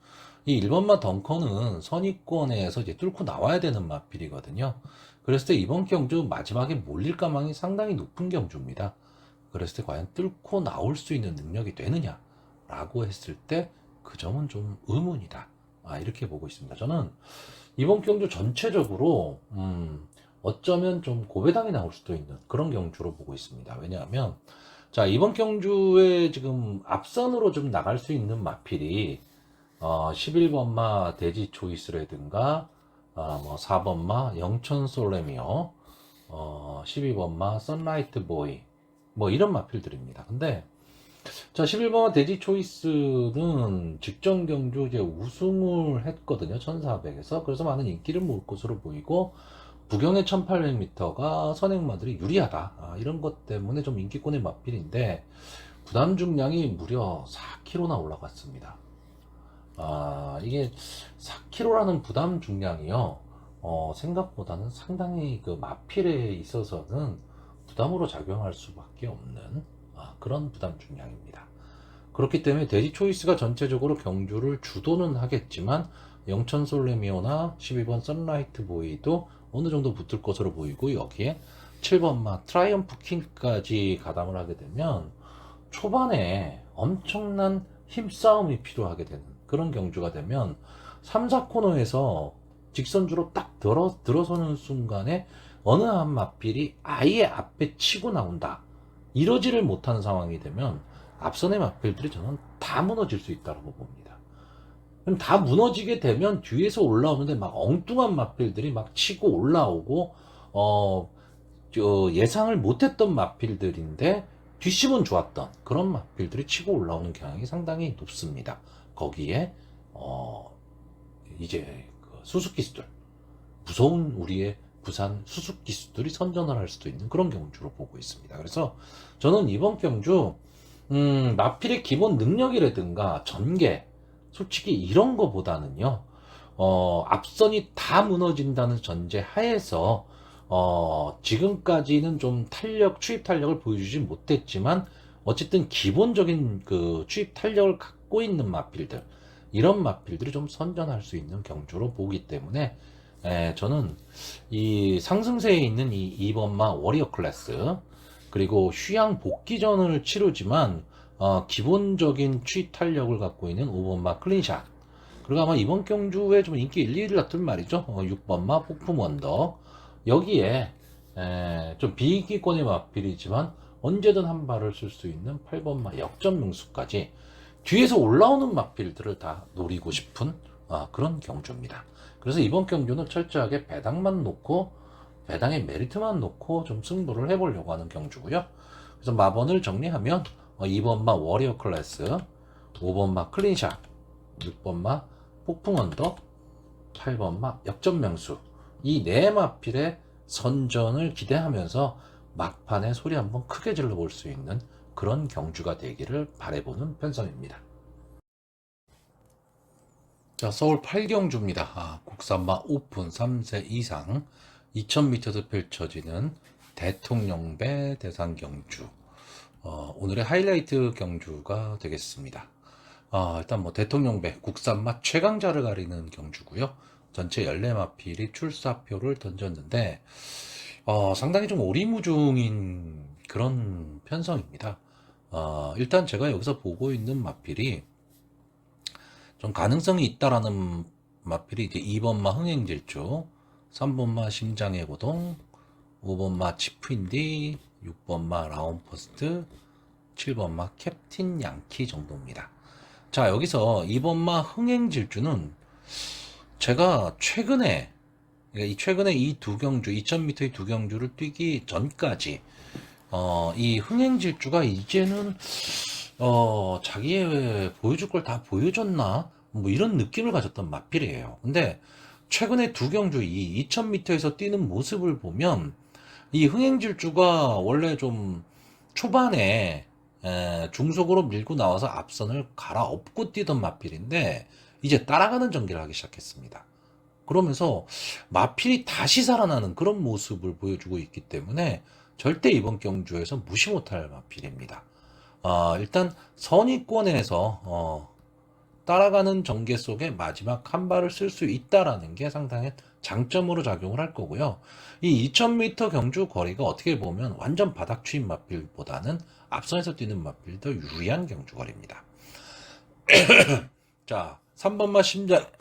이 1번마 덩컨은 선입권에서 이제 뚫고 나와야 되는 마필이거든요. 그랬을 때 이번 경주 마지막에 몰릴 가망이 상당히 높은 경주입니다. 그랬을 때 과연 뚫고 나올 수 있는 능력이 되느냐 라고 했을 때 그 점은 좀 의문이다. 이렇게 보고 있습니다. 저는 이번 경주 전체적으로 어쩌면 좀 고배당이 나올 수도 있는 그런 경주로 보고 있습니다. 왜냐하면 자, 이번 경주에 지금 앞선으로 좀 나갈 수 있는 마필이 11번마 대지 초이스라든가 뭐 4번마 영천 솔레미오 12번마 선라이트 보이 뭐 이런 마필들입니다. 근데 자, 11번마 대지 초이스는 직전 경주 이제 우승을 했거든요. 1400에서. 그래서 많은 인기를 모을 것으로 보이고 부경의 1800m가 선행마들이 유리하다. 이런 것 때문에 좀 인기권의 마필인데 부담 중량이 무려 4kg나 올라갔습니다. 이게 4kg라는 부담 중량이요. 생각보다는 상당히 그 마필에 있어서는 부담으로 작용할 수밖에 없는 그런 부담 중량입니다. 그렇기 때문에 대지 초이스가 전체적으로 경주를 주도는 하겠지만 영천 솔레미오나 12번 선라이트 보이도 어느 정도 붙을 것으로 보이고 여기에 7번마 트라이엄프 킹까지 가담을 하게 되면 초반에 엄청난 힘싸움이 필요하게 되는 그런 경주가 되면 3, 4코너에서 직선주로 딱 들어서는 순간에 어느 한 마필이 아예 앞에 치고 나온다. 이러지를 못하는 상황이 되면 앞선의 마필들이 저는 다 무너질 수 있다고 봅니다. 그럼 다 무너지게 되면 뒤에서 올라오는데 막 엉뚱한 마필들이 막 치고 올라오고 예상을 못했던 마필들인데 뒷심은 좋았던 그런 마필들이 치고 올라오는 경향이 상당히 높습니다. 거기에 이제 그 수수기수들 무서운 우리의 부산 수수기수들이 선전을 할 수도 있는 그런 경주로 보고 있습니다. 그래서 저는 이번 경주 마필의 기본 능력이라든가 전개 솔직히 이런 거보다는요 앞선이 다 무너진다는 전제 하에서 지금까지는 좀 추입 탄력을 보여주지 못했지만 어쨌든 기본적인 그 추입 탄력을 갖고 있는 마필들 이런 마필들이 좀 선전할 수 있는 경주로 보기 때문에 저는 이 상승세에 있는 이 2번마 워리어 클래스 그리고 휴양 복귀전을 치르지만 기본적인 추입 탄력을 갖고 있는 5번마 클린샷 그리고 아마 이번 경주에 좀 인기 1, 2위를 다툴 말이죠. 6번마 폭풍 원더 여기에 좀 비기권의 마필이지만 언제든 한 발을 쓸 수 있는 8번마 역전 명수까지 뒤에서 올라오는 마필들을 다 노리고 싶은 그런 경주입니다. 그래서 이번 경주는 철저하게 배당만 놓고 배당의 메리트만 놓고 좀 승부를 해보려고 하는 경주고요. 그래서 마번을 정리하면 2번마 워리어 클래스, 5번마 클린샷, 6번마 폭풍 언덕, 8번마 역전 명수 이 네 마필의 선전을 기대하면서 막판에 소리 한번 크게 질러볼 수 있는 그런 경주가 되기를 바라보는 편성입니다. 자, 서울 8경주입니다. 국산마 오픈 3세 이상 2000m에서 펼쳐지는 대통령배 대상 경주. 오늘의 하이라이트 경주가 되겠습니다. 일단 뭐 대통령배 국산맛 최강자를 가리는 경주고요. 전체 14마필이 출사표를 던졌는데 상당히 좀 오리무중인 그런 편성입니다. 일단 제가 여기서 보고 있는 마필이 좀 가능성이 있다라는 마필이 이제 2번마 흥행질주, 3번마 심장의 고동, 5번마 치프인디, 6번마 라운퍼스트, 7번마 캡틴 양키 정도입니다. 자, 여기서 2번마 흥행질주는 제가 최근에 이 두 경주, 2000m의 두 경주를 뛰기 전까지 이 흥행질주가 이제는 자기의 보여줄 걸 다 보여줬나? 뭐 이런 느낌을 가졌던 마필이에요. 근데 최근에 두 경주 이 2000m에서 뛰는 모습을 보면 이 흥행질주가 원래 좀 초반에 중속으로 밀고 나와서 앞선을 갈아엎고 뛰던 마필인데 이제 따라가는 전개를 하기 시작했습니다. 그러면서 마필이 다시 살아나는 그런 모습을 보여주고 있기 때문에 절대 이번 경주에서 무시 못할 마필입니다. 일단 선의권에서 따라가는 전개 속에 마지막 한 발을 쓸 수 있다라는 게 상당히 장점으로 작용을 할 거고요. 이 2000m 경주 거리가 어떻게 보면 완전 바닥 추인 마필보다는 앞선에서 뛰는 마필이 더 유리한 경주 거리입니다. 자, 3번마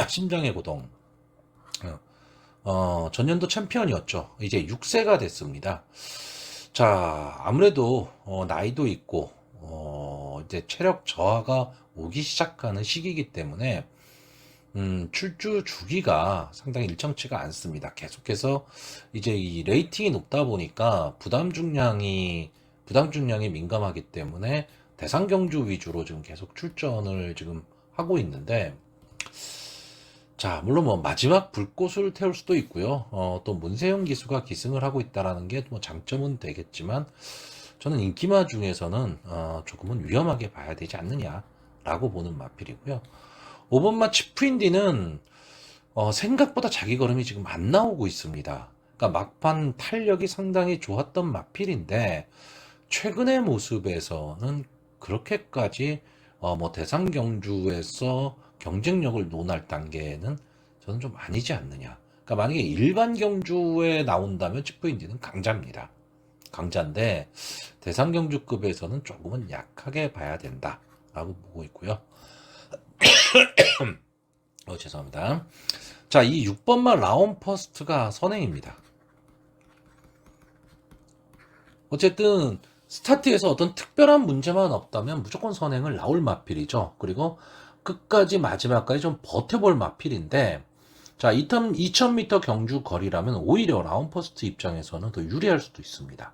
심장의 고동. 전년도 챔피언이었죠. 이제 6세가 됐습니다. 자, 아무래도 나이도 있고 이제 체력 저하가 오기 시작하는 시기이기 때문에 출주 주기가 상당히 일정치가 않습니다. 계속해서 이제 이 레이팅이 높다 보니까 부담 중량이 민감하기 때문에 대상 경주 위주로 지금 계속 출전을 지금 하고 있는데, 자, 물론 뭐 마지막 불꽃을 태울 수도 있고요. 또 문세영 기수가 기승을 하고 있다라는 게 뭐 장점은 되겠지만, 저는 인기마 중에서는 조금은 위험하게 봐야 되지 않느냐라고 보는 마필이고요. 5번마 치프인디는 생각보다 자기 걸음이 지금 안 나오고 있습니다. 그러니까 막판 탄력이 상당히 좋았던 마필인데 최근의 모습에서는 그렇게까지 뭐 대상 경주에서 경쟁력을 논할 단계는 저는 좀 아니지 않느냐. 그러니까 만약에 일반 경주에 나온다면 치프인디는 강자입니다. 강자인데 대상 경주급에서는 조금은 약하게 봐야 된다라고 보고 있고요. 죄송합니다. 자, 이 6번마 라온 퍼스트가 선행입니다. 어쨌든 스타트에서 어떤 특별한 문제만 없다면 무조건 선행을 나올 마필이죠. 그리고 끝까지 마지막까지 좀 버텨볼 마필인데, 자, 2000m 경주 거리라면 오히려 라운 퍼스트 입장에서는 더 유리할 수도 있습니다.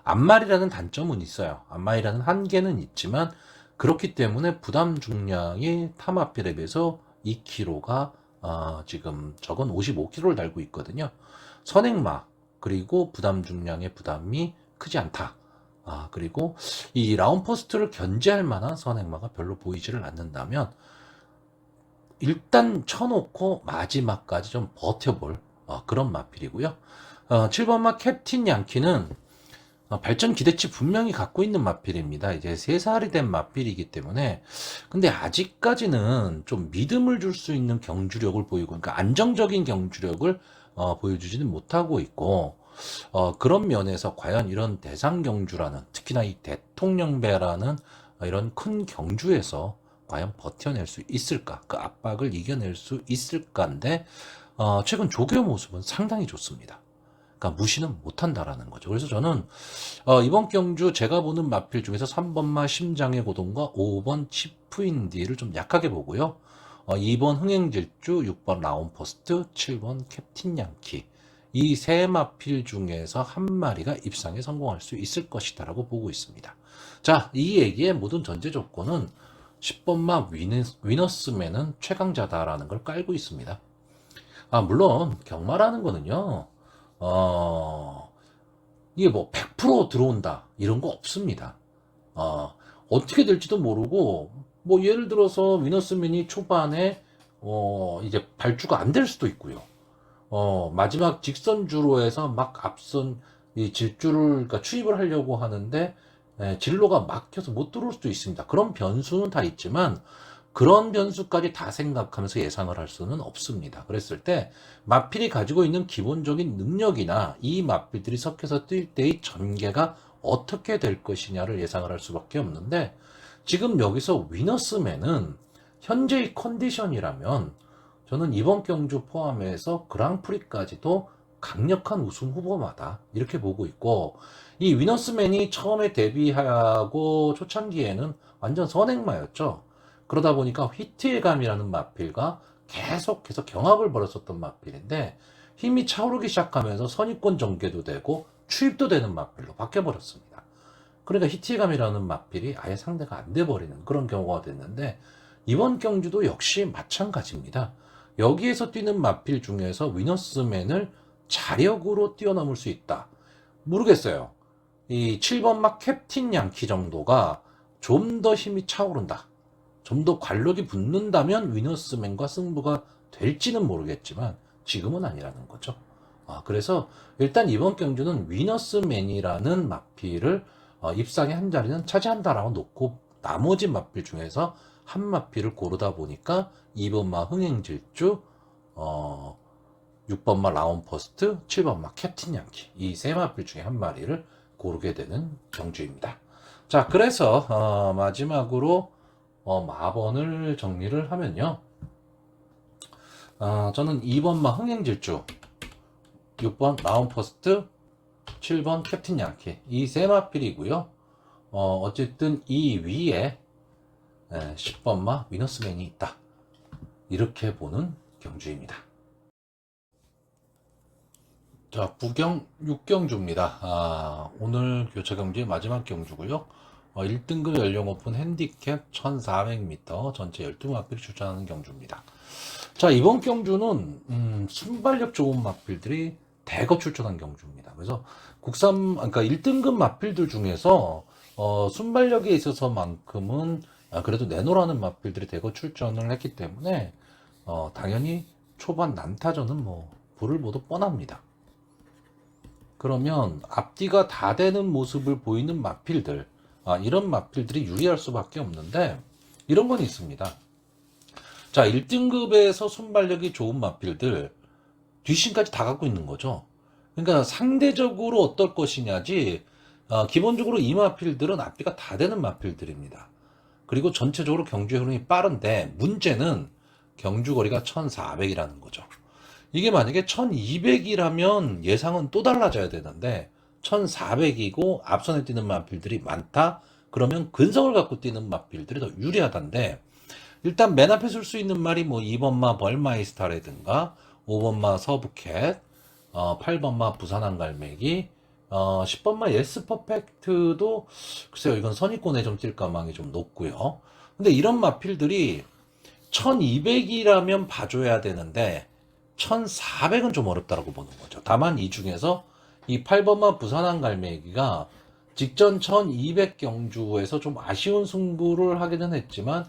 앞말이라는 단점은 있어요. 앞말이라는 한계는 있지만 그렇기 때문에 부담 중량이 타마필에 비해서 2kg가 지금 적은 55kg를 달고 있거든요. 선행마 그리고 부담 중량의 부담이 크지 않다. 그리고 이 라운퍼스트를 견제할 만한 선행마가 별로 보이지를 않는다면 일단 쳐놓고 마지막까지 좀 버텨볼 그런 마필이고요. 7번마 캡틴 양키는 발전 기대치 분명히 갖고 있는 마필입니다. 이제 3살이 된 마필이기 때문에. 근데 아직까지는 좀 믿음을 줄 수 있는 경주력을 보이고, 그러니까 안정적인 경주력을 보여주지는 못하고 있고, 그런 면에서 과연 이런 대상 경주라는, 특히나 이 대통령배라는 이런 큰 경주에서 과연 버텨낼 수 있을까? 그 압박을 이겨낼 수 있을까인데, 최근 조교 모습은 상당히 좋습니다. 그러니까 무시는 못한다라는 거죠. 그래서 저는 이번 경주 제가 보는 마필 중에서 3번마 심장의 고동과 5번 치프인디를 좀 약하게 보고요. 2번 흥행질주, 6번 라운퍼스트, 7번 캡틴 양키 이 세 마필 중에서 한 마리가 입상에 성공할 수 있을 것이다라고 보고 있습니다. 자, 이 얘기의 모든 전제 조건은 10번마 위너스맨은 최강자다라는 걸 깔고 있습니다. 물론 경마라는 거는요. 이게 뭐 100% 들어온다 이런 거 없습니다. 어떻게 될지도 모르고 뭐 예를 들어서 위너스맨이 초반에 이제 발주가 안 될 수도 있고요. 마지막 직선주로 해서 막 앞선 이 질주를 그러니까 추입을 하려고 하는데 진로가 막혀서 못 들어올 수도 있습니다. 그런 변수는 다 있지만 그런 변수까지 다 생각하면서 예상을 할 수는 없습니다. 그랬을 때 마필이 가지고 있는 기본적인 능력이나 이 마필들이 섞여서 뛸 때의 전개가 어떻게 될 것이냐를 예상을 할 수밖에 없는데, 지금 여기서 위너스맨은 현재의 컨디션이라면 저는 이번 경주 포함해서 그랑프리까지도 강력한 우승 후보마다 이렇게 보고 있고, 이 위너스맨이 처음에 데뷔하고 초창기에는 완전 선행마였죠. 그러다 보니까 휘트의감이라는 마필과 계속해서 경합을 벌였었던 마필인데, 힘이 차오르기 시작하면서 선입권 전개도 되고 추입도 되는 마필로 바뀌어버렸습니다. 그러니까 히트감이라는 마필이 아예 상대가 안 돼버리는 그런 경우가 됐는데, 이번 경주도 역시 마찬가지입니다. 여기에서 뛰는 마필 중에서 위너스맨을 자력으로 뛰어넘을 수 있다. 모르겠어요. 이 7번 막 캡틴 양키 정도가 좀 더 힘이 차오른다, 좀 더 관록이 붙는다면 위너스맨과 승부가 될지는 모르겠지만 지금은 아니라는 거죠. 그래서 일단 이번 경주는 위너스맨이라는 마필을 입상의 한 자리는 차지한다라고 놓고, 나머지 마필 중에서 한 마필을 고르다 보니까 2번마 흥행질주, 6번마 라운퍼스트, 7번마 캡틴 양키, 이 세 마필 중에 한 마리를 고르게 되는 경주입니다. 자, 그래서 마지막으로 마번을 정리를 하면요, 저는 2번마 흥행질주, 6번 라운퍼스트, 7번 캡틴 양키, 이 세 마필이고요. 어쨌든 이 위에 10번마 위너스맨이 있다, 이렇게 보는 경주입니다. 자, 6경주입니다. 오늘 교차 경주의 마지막 경주고요. 1등급 연령 오픈 핸디캡 1400m 전체 12마필이 출전하는 경주입니다. 자, 이번 경주는 순발력 좋은 마필들이 대거 출전한 경주입니다. 그래서 그러니까 1등급 마필들 중에서 순발력에 있어서만큼은 그래도 내노라는 마필들이 대거 출전을 했기 때문에 당연히 초반 난타전은 불을 보도 뻔합니다. 그러면 앞뒤가 다 되는 모습을 보이는 마필들, 이런 마필들이 유리할 수밖에 없는데, 이런 건 있습니다. 자, 1등급에서 순발력이 좋은 마필들 뒷심까지 다 갖고 있는 거죠. 그러니까 상대적으로 어떨 것이냐지, 기본적으로 이 마필들은 앞뒤가 다 되는 마필들입니다. 그리고 전체적으로 경주 흐름이 빠른데, 문제는 경주 거리가 1400이라는 거죠. 이게 만약에 1200이라면 예상은 또 달라져야 되는데 1400이고 앞선에 뛰는 마필들이 많다? 그러면 근성을 갖고 뛰는 마필들이 더 유리하단데, 일단 맨 앞에 쓸 수 있는 말이 2번마 벌마이스타라든가 5번마 서브캣, 8번마 부산항갈매기, 10번마 예스 퍼펙트도 글쎄요, 이건 선입권에 좀 뛸 가망이 좀 높고요. 근데 이런 마필들이 1200이라면 봐줘야 되는데 1400은 좀 어렵다라고 보는 거죠. 다만 이 중에서 이 8번마 부산항갈매기가 직전 1200 경주에서 좀 아쉬운 승부를 하기는 했지만,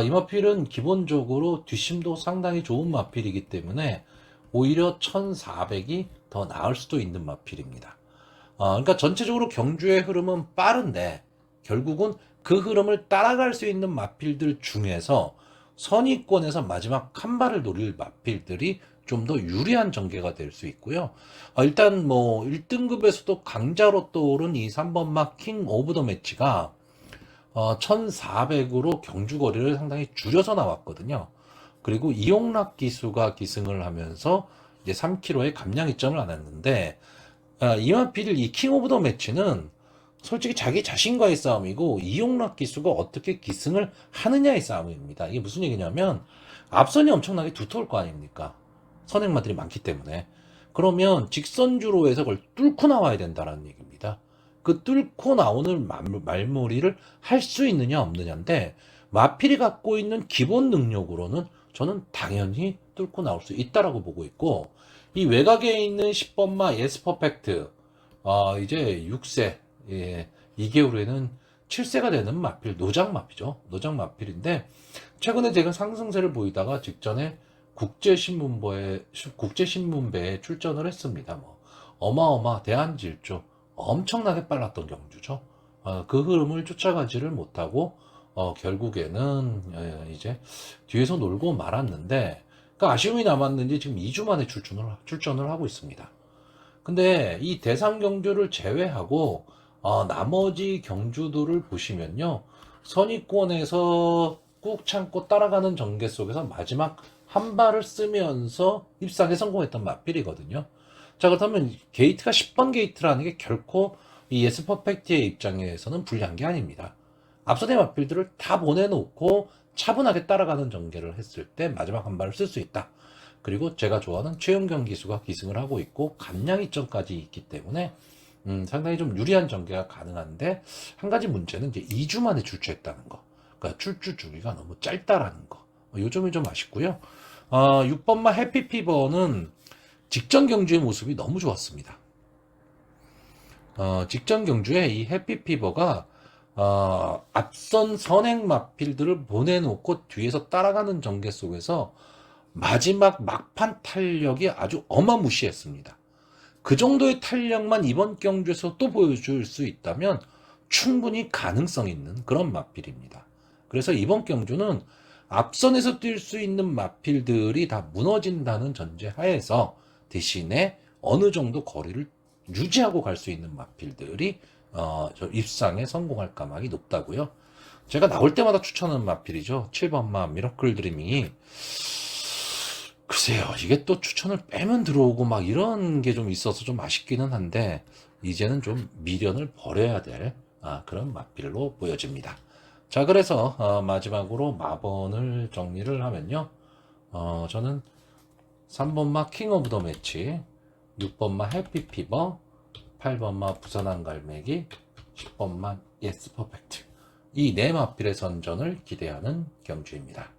이 마필은 기본적으로 뒷심도 상당히 좋은 마필이기 때문에 오히려 1400이 더 나을 수도 있는 마필입니다. 그러니까 전체적으로 경주의 흐름은 빠른데 결국은 그 흐름을 따라갈 수 있는 마필들 중에서 선의권에서 마지막 한 발을 노릴 마필들이 좀 더 유리한 전개가 될 수 있고요. 일단 1등급에서도 강자로 떠오른 이 3번마 킹 오브 더 매치가 1400으로 경주 거리를 상당히 줄여서 나왔거든요. 그리고 이용락 기수가 기승을 하면서 이제 3km의 감량 이점을 안 했는데, 이마필 이 킹 오브 더 매치는 솔직히 자기 자신과의 싸움이고 이용락 기수가 어떻게 기승을 하느냐의 싸움입니다. 이게 무슨 얘기냐면 앞선이 엄청나게 두터울 거 아닙니까? 선행마들이 많기 때문에. 그러면 직선주로 해서 그걸 뚫고 나와야 된다는 얘기입니다. 그 뚫고 나오는 말무리를 할 수 있느냐 없느냐인데, 마필이 갖고 있는 기본 능력으로는 저는 당연히 뚫고 나올 수 있다라고 보고 있고, 이 외곽에 있는 10번마 예스 퍼펙트, 이제 6세, 2개월 후에는 7세가 되는 마필, 노장 마필이죠. 노장 마필인데 최근에 제가 상승세를 보이다가 직전에 국제신문배에 출전을 했습니다. 어마어마 대한질주 엄청나게 빨랐던 경주죠. 그 흐름을 쫓아가지를 못하고 결국에는 이제 뒤에서 놀고 말았는데, 그 아쉬움이 남았는지 지금 2주 만에 출전을 하고 있습니다. 근데 이 대상 경주를 제외하고 나머지 경주들을 보시면요, 선입권에서 꾹 참고 따라가는 전개 속에서 마지막 한 발을 쓰면서 입상에 성공했던 마필이거든요. 자, 그렇다면 게이트가 10번 게이트라는 게 결코 이 예스 퍼펙트의 입장에서는 불리한 게 아닙니다. 앞선의 마필들을 다 보내놓고 차분하게 따라가는 전개를 했을 때 마지막 한 발을 쓸 수 있다. 그리고 제가 좋아하는 최용경 기수가 기승을 하고 있고 감량 이점까지 있기 때문에 상당히 좀 유리한 전개가 가능한데, 한 가지 문제는 이제 2주 만에 출주했다는 거. 그러니까 출주 주기가 너무 짧다라는 거. 요 점이 좀 아쉽고요. 6번마 해피피버는 직전 경주의 모습이 너무 좋았습니다. 직전 경주에 이 해피피버가 앞선 선행 마필들을 보내놓고 뒤에서 따라가는 전개 속에서 마지막 막판 탄력이 아주 어마무시했습니다. 그 정도의 탄력만 이번 경주에서 또 보여줄 수 있다면 충분히 가능성 있는 그런 마필입니다. 그래서 이번 경주는 앞선에서 뛸 수 있는 마필들이 다 무너진다는 전제 하에서 대신에 어느 정도 거리를 유지하고 갈 수 있는 마필들이 저 입상에 성공할 가망이 높다고요. 제가 나올 때마다 추천하는 마필이죠. 7번마 미러클 드리밍이, 글쎄요, 이게 또 추천을 빼면 들어오고 막 이런 게 좀 있어서 좀 아쉽기는 한데, 이제는 좀 미련을 버려야 될 그런 마필로 보여집니다. 자, 그래서 마지막으로 마번을 정리를 하면요, 저는 3번마 킹 오브 더 매치, 6번마 해피피버, 8번마 부산항 갈매기, 10번마 예스 퍼펙트, 이 네 마필의 선전을 기대하는 경주입니다.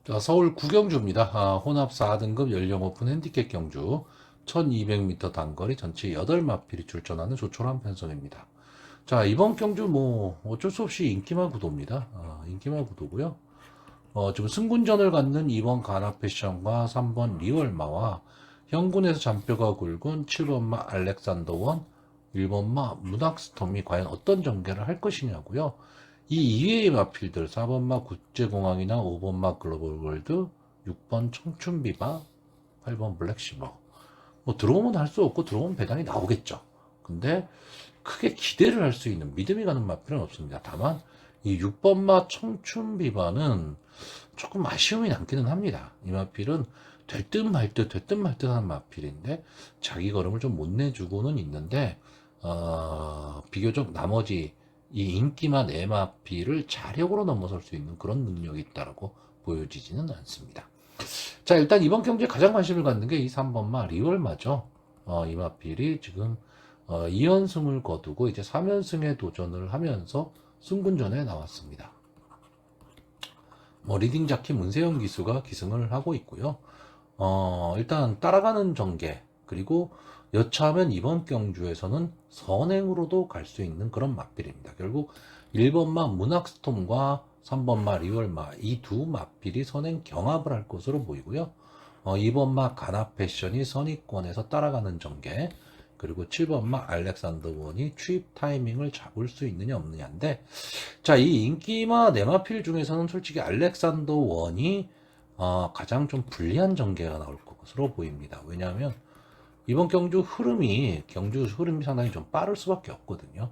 자, 서울 구경주입니다. 혼합 4등급 연령 오픈 핸디캡 경주, 1200m 단거리 전체 8마필이 출전하는 조촐한 편성입니다. 자, 이번 경주 뭐 어쩔 수 없이 인기마 구도입니다. 인기마 구도고요. 지금 승군전을 갖는 2번 가나 패션과 3번 리월마와 현군에서 잔뼈가 굵은 7번마 알렉산더 원, 1번마 문학스톰이 과연 어떤 전개를 할 것이냐고요. 이 이외의 마필들 4번마 국제공항이나 5번마 글로벌월드, 6번 청춘비바, 8번 블랙시버, 뭐 들어오면 할 수 없고 들어오면 배당이 나오겠죠. 근데 크게 기대를 할 수 있는 믿음이 가는 마필은 없습니다. 다만 이 6번마 청춘비바는 조금 아쉬움이 남기는 합니다. 이 마필은 될 듯 말 듯, 될 듯 말 듯한 마필인데 자기 걸음을 좀 못 내주고는 있는데, 비교적 나머지 이 인기만 에마피를 자력으로 넘어설 수 있는 그런 능력이 있다라고 보여지지는 않습니다. 자, 일단 이번 경기에 가장 관심을 갖는 게 이 3번마 리월마죠. 이 마필이 지금 2연승을 거두고 이제 3연승에 도전을 하면서 승군전에 나왔습니다. 리딩 자키 문세영 기수가 기승을 하고 있고요. 일단 따라가는 전개, 그리고 여차하면 이번 경주에서는 선행으로도 갈 수 있는 그런 마필입니다. 결국 1번마 문학스톰과 3번마 리월마, 이 두 마필이 선행 경합을 할 것으로 보이고요. 2번마 가나 패션이 선의권에서 따라가는 전개, 그리고 7번마 알렉산더 원이 취입 타이밍을 잡을 수 있느냐 없느냐인데, 자, 이 인기마 네마필 중에서는 솔직히 알렉산더 원이 가장 좀 불리한 전개가 나올 것으로 보입니다. 왜냐하면 이번 경주 흐름이 상당히 좀 빠를 수밖에 없거든요.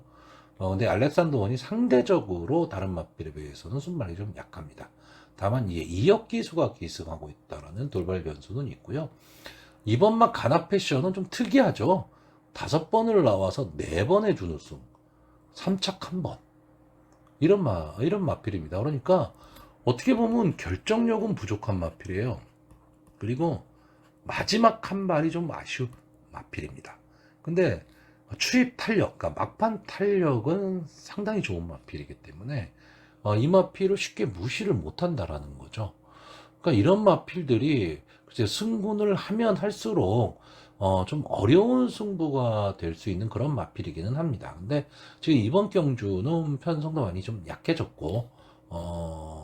근데 알렉산더 원이 상대적으로 다른 마필에 비해서는 순발이 좀 약합니다. 다만 이게 2역 기수가 기승하고 있다라는 돌발 변수는 있고요. 이번 막 가나 패션은 좀 특이하죠. 5번을 나와서 4번의 준우승, 3착 1번, 이런 마필입니다. 그러니까 어떻게 보면 결정력은 부족한 마필이에요. 그리고 마지막 한 발이 좀 아쉬운 마필입니다. 근데 추입 탄력, 그러니까 막판 탄력은 상당히 좋은 마필이기 때문에 이 마필을 쉽게 무시를 못한다라는 거죠. 그러니까 이런 마필들이 글쎄 승군을 하면 할수록 좀 어려운 승부가 될 수 있는 그런 마필이기는 합니다. 근데 지금 이번 경주는 편성도 많이 좀 약해졌고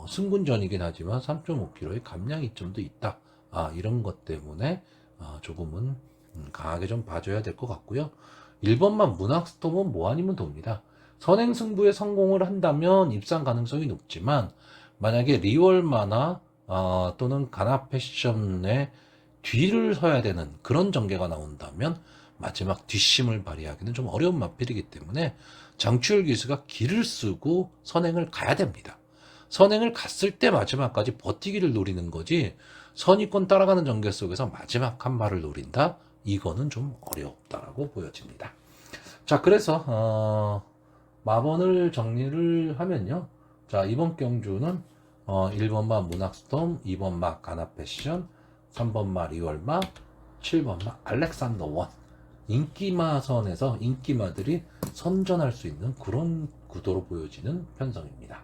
승군전이긴 하지만 3.5km의 감량 이점도 있다. 이런 것 때문에 조금은 강하게 좀 봐줘야 될 것 같고요. 1번만 문학스톰은 뭐 아니면 돕니다. 선행승부에 성공을 한다면 입상 가능성이 높지만 만약에 리월마나 또는 가나 패션의 뒤를 서야 되는 그런 전개가 나온다면 마지막 뒷심을 발휘하기는 좀 어려운 마필이기 때문에 장추열 기수가 기를 쓰고 선행을 가야 됩니다. 선행을 갔을 때 마지막까지 버티기를 노리는 거지 선의권 따라가는 전개 속에서 마지막 한 발을 노린다? 이거는 좀 어렵다라고 보여집니다. 자, 그래서 마번을 정리를 하면요. 자, 이번 경주는 1번마 문학스톰, 2번마 가나패션, 3번마 리월마, 7번마 알렉산더 원. 인기마선에서 인기마들이 선전할 수 있는 그런 구도로 보여지는 편성입니다.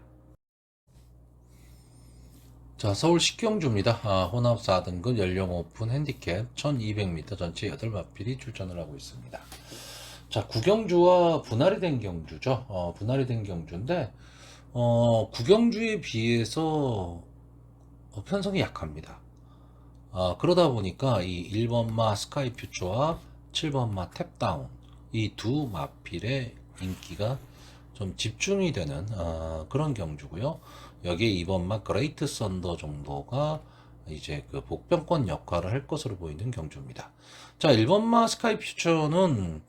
자, 서울 식경주입니다. 혼합 4등급 연령 오픈 핸디캡 1200m 전체 8마필이 출전을 하고 있습니다. 자, 구경주와 분할이 된 경주죠. 분할이 된 경주인데, 구경주에 비해서 편성이 약합니다. 그러다 보니까 이 1번마 스카이퓨처와 7번마 탭다운 이 두 마필의 인기가 좀 집중이 되는 그런 경주고요. 여기에 2번마 그레이트 썬더 정도가 이제 그 복병권 역할을 할 것으로 보이는 경주입니다. 자, 1번마 스카이퓨처는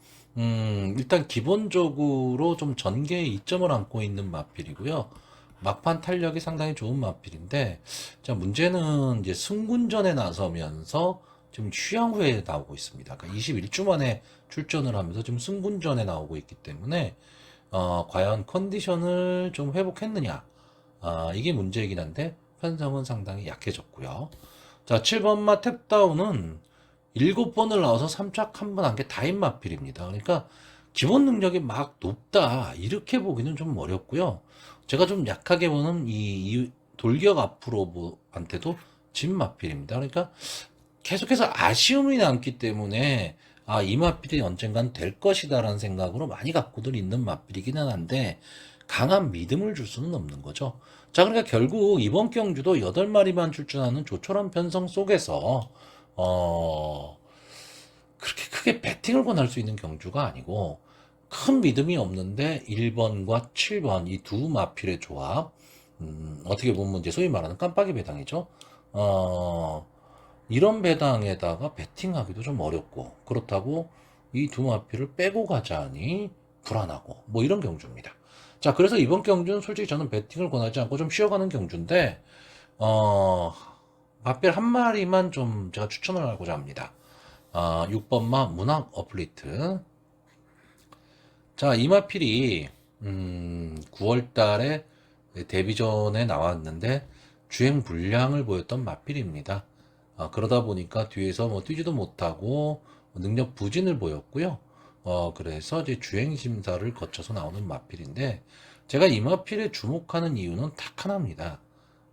일단 기본적으로 좀 전개에 이점을 안고 있는 마필이고요. 막판 탄력이 상당히 좋은 마필인데, 자, 문제는 이제 승군전에 나서면서 지금 휴양 후에 나오고 있습니다. 그러니까 21주 만에 출전을 하면서 지금 승군전에 나오고 있기 때문에, 과연 컨디션을 좀 회복했느냐. 이게 문제이긴 한데, 편성은 상당히 약해졌고요. 자, 7번마 탭다운은 7번을 나와서 3착 1번 한 게 다인 마필입니다. 그러니까 기본 능력이 막 높다 이렇게 보기는 좀 어렵고요. 제가 좀 약하게 보는 이 돌격 앞으로한테도 진 마필입니다. 그러니까 계속해서 아쉬움이 남기 때문에 이 마필이 언젠간 될 것이다라는 생각으로 많이 갖고들 있는 마필이기는 한데 강한 믿음을 줄 수는 없는 거죠. 자, 그러니까 결국 이번 경주도 8마리만 출전하는 조촐한 편성 속에서 그렇게 크게 배팅을 권할 수 있는 경주가 아니고 큰 믿음이 없는데 1번과 7번 이 두 마필의 조합, 어떻게 보면 이제 소위 말하는 깜빡이 배당이죠. 이런 배당에다가 배팅하기도 좀 어렵고 그렇다고 이 두 마필을 빼고 가자니 불안하고 뭐 이런 경주입니다. 자, 그래서 이번 경주는 솔직히 저는 배팅을 권하지 않고 좀 쉬어가는 경주인데 마필 한 마리만 좀 제가 추천을 하고자 합니다. 6번마 문학 어플리트. 자, 이 마필이 9월 달에 데뷔전에 나왔는데 주행 불량을 보였던 마필입니다. 그러다 보니까 뒤에서 뭐 뛰지도 못하고 능력 부진을 보였고요. 그래서 이제 주행 심사를 거쳐서 나오는 마필인데 제가 이 마필에 주목하는 이유는 딱 하나입니다.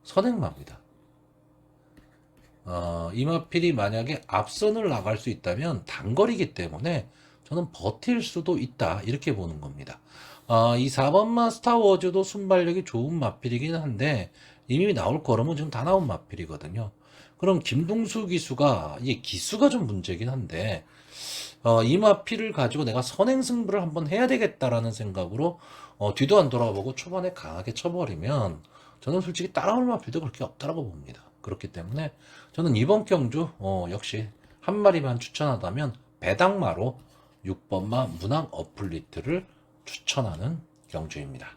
선행마입니다. 이 마필이 만약에 앞선을 나갈 수 있다면 단거리이기 때문에 저는 버틸 수도 있다 이렇게 보는 겁니다. 이 4번마 스타워즈도 순발력이 좋은 마필이긴 한데 이미 나올 걸음은 지금 다 나온 마필이거든요. 그럼 김동수 기수가 이게 기수가 좀 문제긴 한데 이 마필을 가지고 내가 선행승부를 한번 해야 되겠다라는 생각으로 뒤도 안 돌아보고 초반에 강하게 쳐버리면 저는 솔직히 따라올 마필도 그렇게 없다라고 봅니다. 그렇기 때문에 저는 이번 경주 역시 한 마리만 추천하다면 배당마로 6번마 문학 어플리트를 추천하는 경주입니다.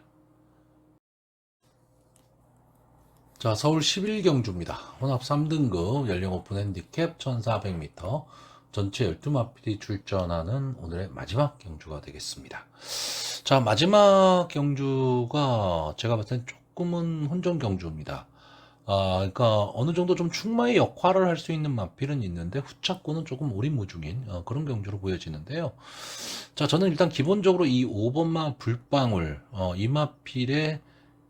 자, 서울 11경주입니다. 혼합 3등급 연령 오픈 핸디캡 1400m 전체 12마필이 출전하는 오늘의 마지막 경주가 되겠습니다. 자, 마지막 경주가 제가 봤을 땐 조금은 혼전 경주입니다. 그러니까 어느 정도 좀 충마의 역할을 할 수 있는 마필은 있는데 후차권은 조금 오리무중인 그런 경주로 보여지는데요. 자, 저는 일단 기본적으로 이 5번마 불방울 이 마필의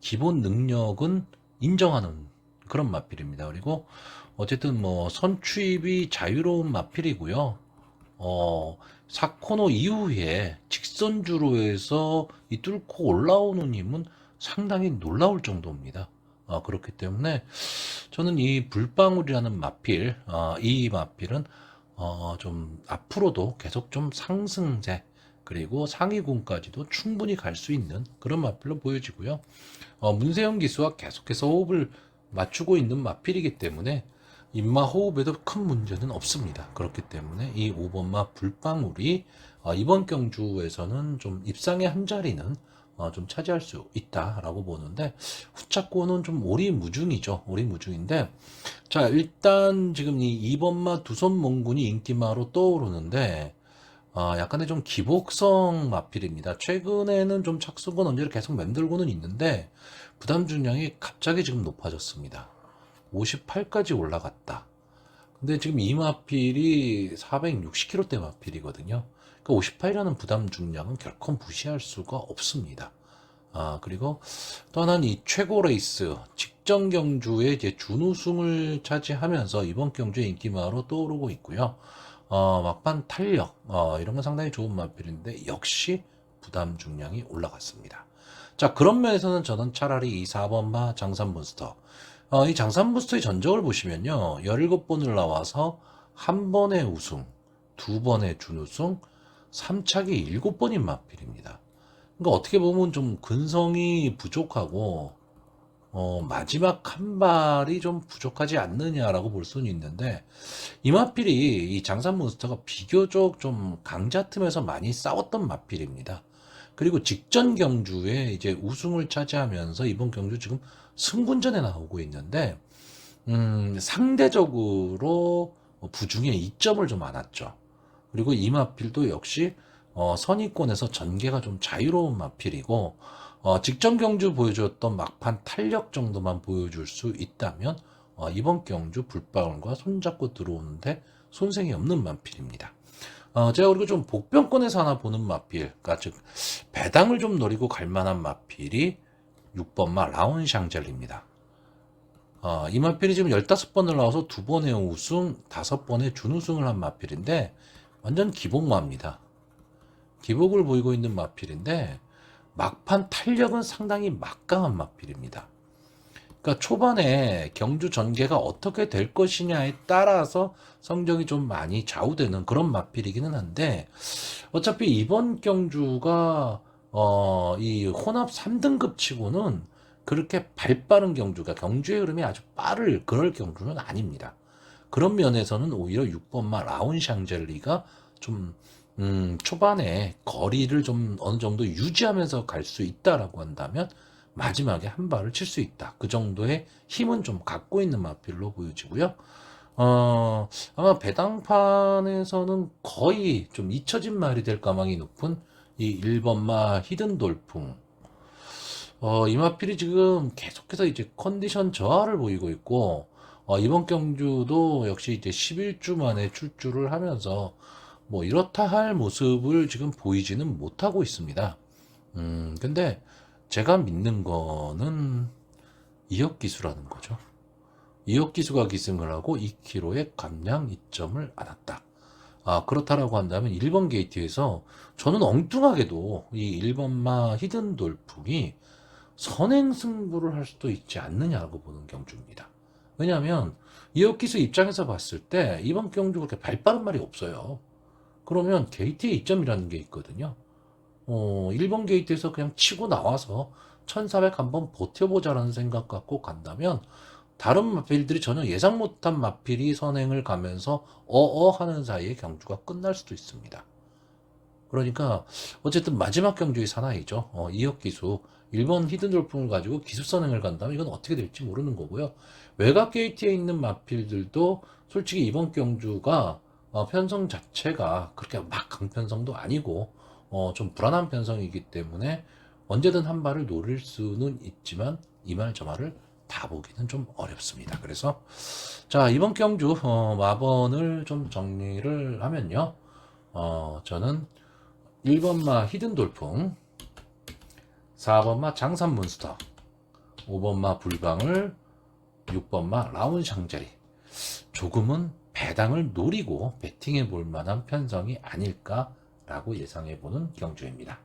기본 능력은 인정하는 그런 마필입니다. 그리고 어쨌든 뭐 선취입이 자유로운 마필이고요. 4코너 이후에 직선주로 해서 이 뚫고 올라오는 힘은 상당히 놀라울 정도입니다. 그렇기 때문에 저는 이 불방울이라는 마필, 이 마필은 좀 앞으로도 계속 좀 상승세, 그리고 상위군까지도 충분히 갈 수 있는 그런 마필로 보여지고요. 문세영 기수와 계속해서 호흡을 맞추고 있는 마필이기 때문에 입마 호흡에도 큰 문제는 없습니다. 그렇기 때문에 이 5번마 불방울이 이번 경주에서는 좀 입상의 한 자리는 좀 차지할 수 있다라고 보는데, 후차권은 좀 오리무중이죠. 오리무중인데, 자, 일단 지금 이 2번마 두손 몽군이 인기마로 떠오르는데, 약간의 좀 기복성 마필입니다. 최근에는 좀 착수건 언제를 계속 만들고는 있는데, 부담 중량이 갑자기 지금 높아졌습니다. 58까지 올라갔다. 근데 지금 이 마필이 460kg대 마필이거든요. 그러니까 58이라는 부담 중량은 결코 무시할 수가 없습니다. 그리고 또 하나는 이 최고 레이스 직전 경주에 이제 준우승을 차지하면서 이번 경주의 인기마로 떠오르고 있고요. 막판 탄력 이런 건 상당히 좋은 마필인데 역시 부담 중량이 올라갔습니다. 자, 그런 면에서는 저는 차라리 이 4번마 장산몬스터, 이 장산몬스터의 전적을 보시면요, 17번을 나와서 한 번의 우승, 두 번의 준우승, 3차기 7번인 마필입니다. 그러니까 어떻게 보면 좀 근성이 부족하고 마지막 한 발이 좀 부족하지 않느냐라고 볼 수는 있는데, 이 마필이 이 장산몬스터가 비교적 좀 강자 틈에서 많이 싸웠던 마필입니다. 그리고 직전 경주에 이제 우승을 차지하면서 이번 경주 지금 승군전에 나오고 있는데, 상대적으로 부중에 이점을 좀 안았죠. 그리고 이 마필도 역시 선의권에서 전개가 좀 자유로운 마필이고, 직전 경주 보여줬던 막판 탄력 정도만 보여줄 수 있다면 이번 경주 불방울과 손잡고 들어오는데 손색이 없는 마필입니다. 제가 그리고 좀 복병권에서 하나 보는 마필, 그러니까 즉 배당을 좀 노리고 갈 만한 마필이 6번마 라운샹젤입니다. 이 마필이 지금 15번을 나와서 2번의 우승, 5번의 준우승을 한 마필인데 완전 기복마입니다. 기복을 보이고 있는 마필인데 막판 탄력은 상당히 막강한 마필입니다. 그러니까 초반에 경주 전개가 어떻게 될 것이냐에 따라서 성적이 좀 많이 좌우되는 그런 마필이기는 한데, 어차피 이번 경주가 이 혼합 3등급 치고는 그렇게 발빠른 경주가, 경주의 흐름이 아주 빠를 그럴 경주는 아닙니다. 그런 면에서는 오히려 6번마 라운샹젤리가 좀 초반에 거리를 좀 어느 정도 유지하면서 갈 수 있다라고 한다면 마지막에 한 발을 칠 수 있다. 그 정도의 힘은 좀 갖고 있는 마필로 보여지고요. 아마 배당판에서는 거의 좀 잊혀진 말이 될 가망이 높은 이 1번마 히든 돌풍. 이 마필이 지금 계속해서 이제 컨디션 저하를 보이고 있고, 이번 경주도 역시 이제 11주 만에 출주를 하면서 뭐 이렇다 할 모습을 지금 보이지는 못하고 있습니다. 근데 제가 믿는 거는 이혁기수라는 거죠. 이혁기수가 기승을 하고 2km의 감량 이점을 안았다. 그렇다라고 한다면 1번 게이트에서 저는 엉뚱하게도 이 1번마 히든 돌풍이 선행 승부를 할 수도 있지 않느냐고 보는 경주입니다. 왜냐하면 이혁기수 입장에서 봤을 때 이번 경주 그렇게 발빠른 말이 없어요. 그러면 게이트의 이점이라는 게 있거든요. 1번 게이트에서 그냥 치고 나와서 1400 한번 버텨보자라는 생각 갖고 간다면 다른 마필들이 전혀 예상 못한 마필이 선행을 가면서 하는 사이에 경주가 끝날 수도 있습니다. 그러니까 어쨌든 마지막 경주의 사나이죠. 이혁기수 1번 히든 돌풍을 가지고 기습 선행을 간다면 이건 어떻게 될지 모르는 거고요. 외곽 게이트에 있는 마필들도 솔직히 이번 경주가 편성 자체가 그렇게 막 강편성도 아니고 좀 불안한 편성이기 때문에 언제든 한 발을 노릴 수는 있지만 이 말 저 말을 다 보기는 좀 어렵습니다. 그래서 자, 이번 경주 마번을 좀 정리를 하면요, 저는 1번마 히든 돌풍, 4번마 장산몬스터, 5번마 불방울, 6번마 라운샹젤리, 조금은 배당을 노리고 배팅해 볼 만한 편성이 아닐까라고 예상해 보는 경주입니다.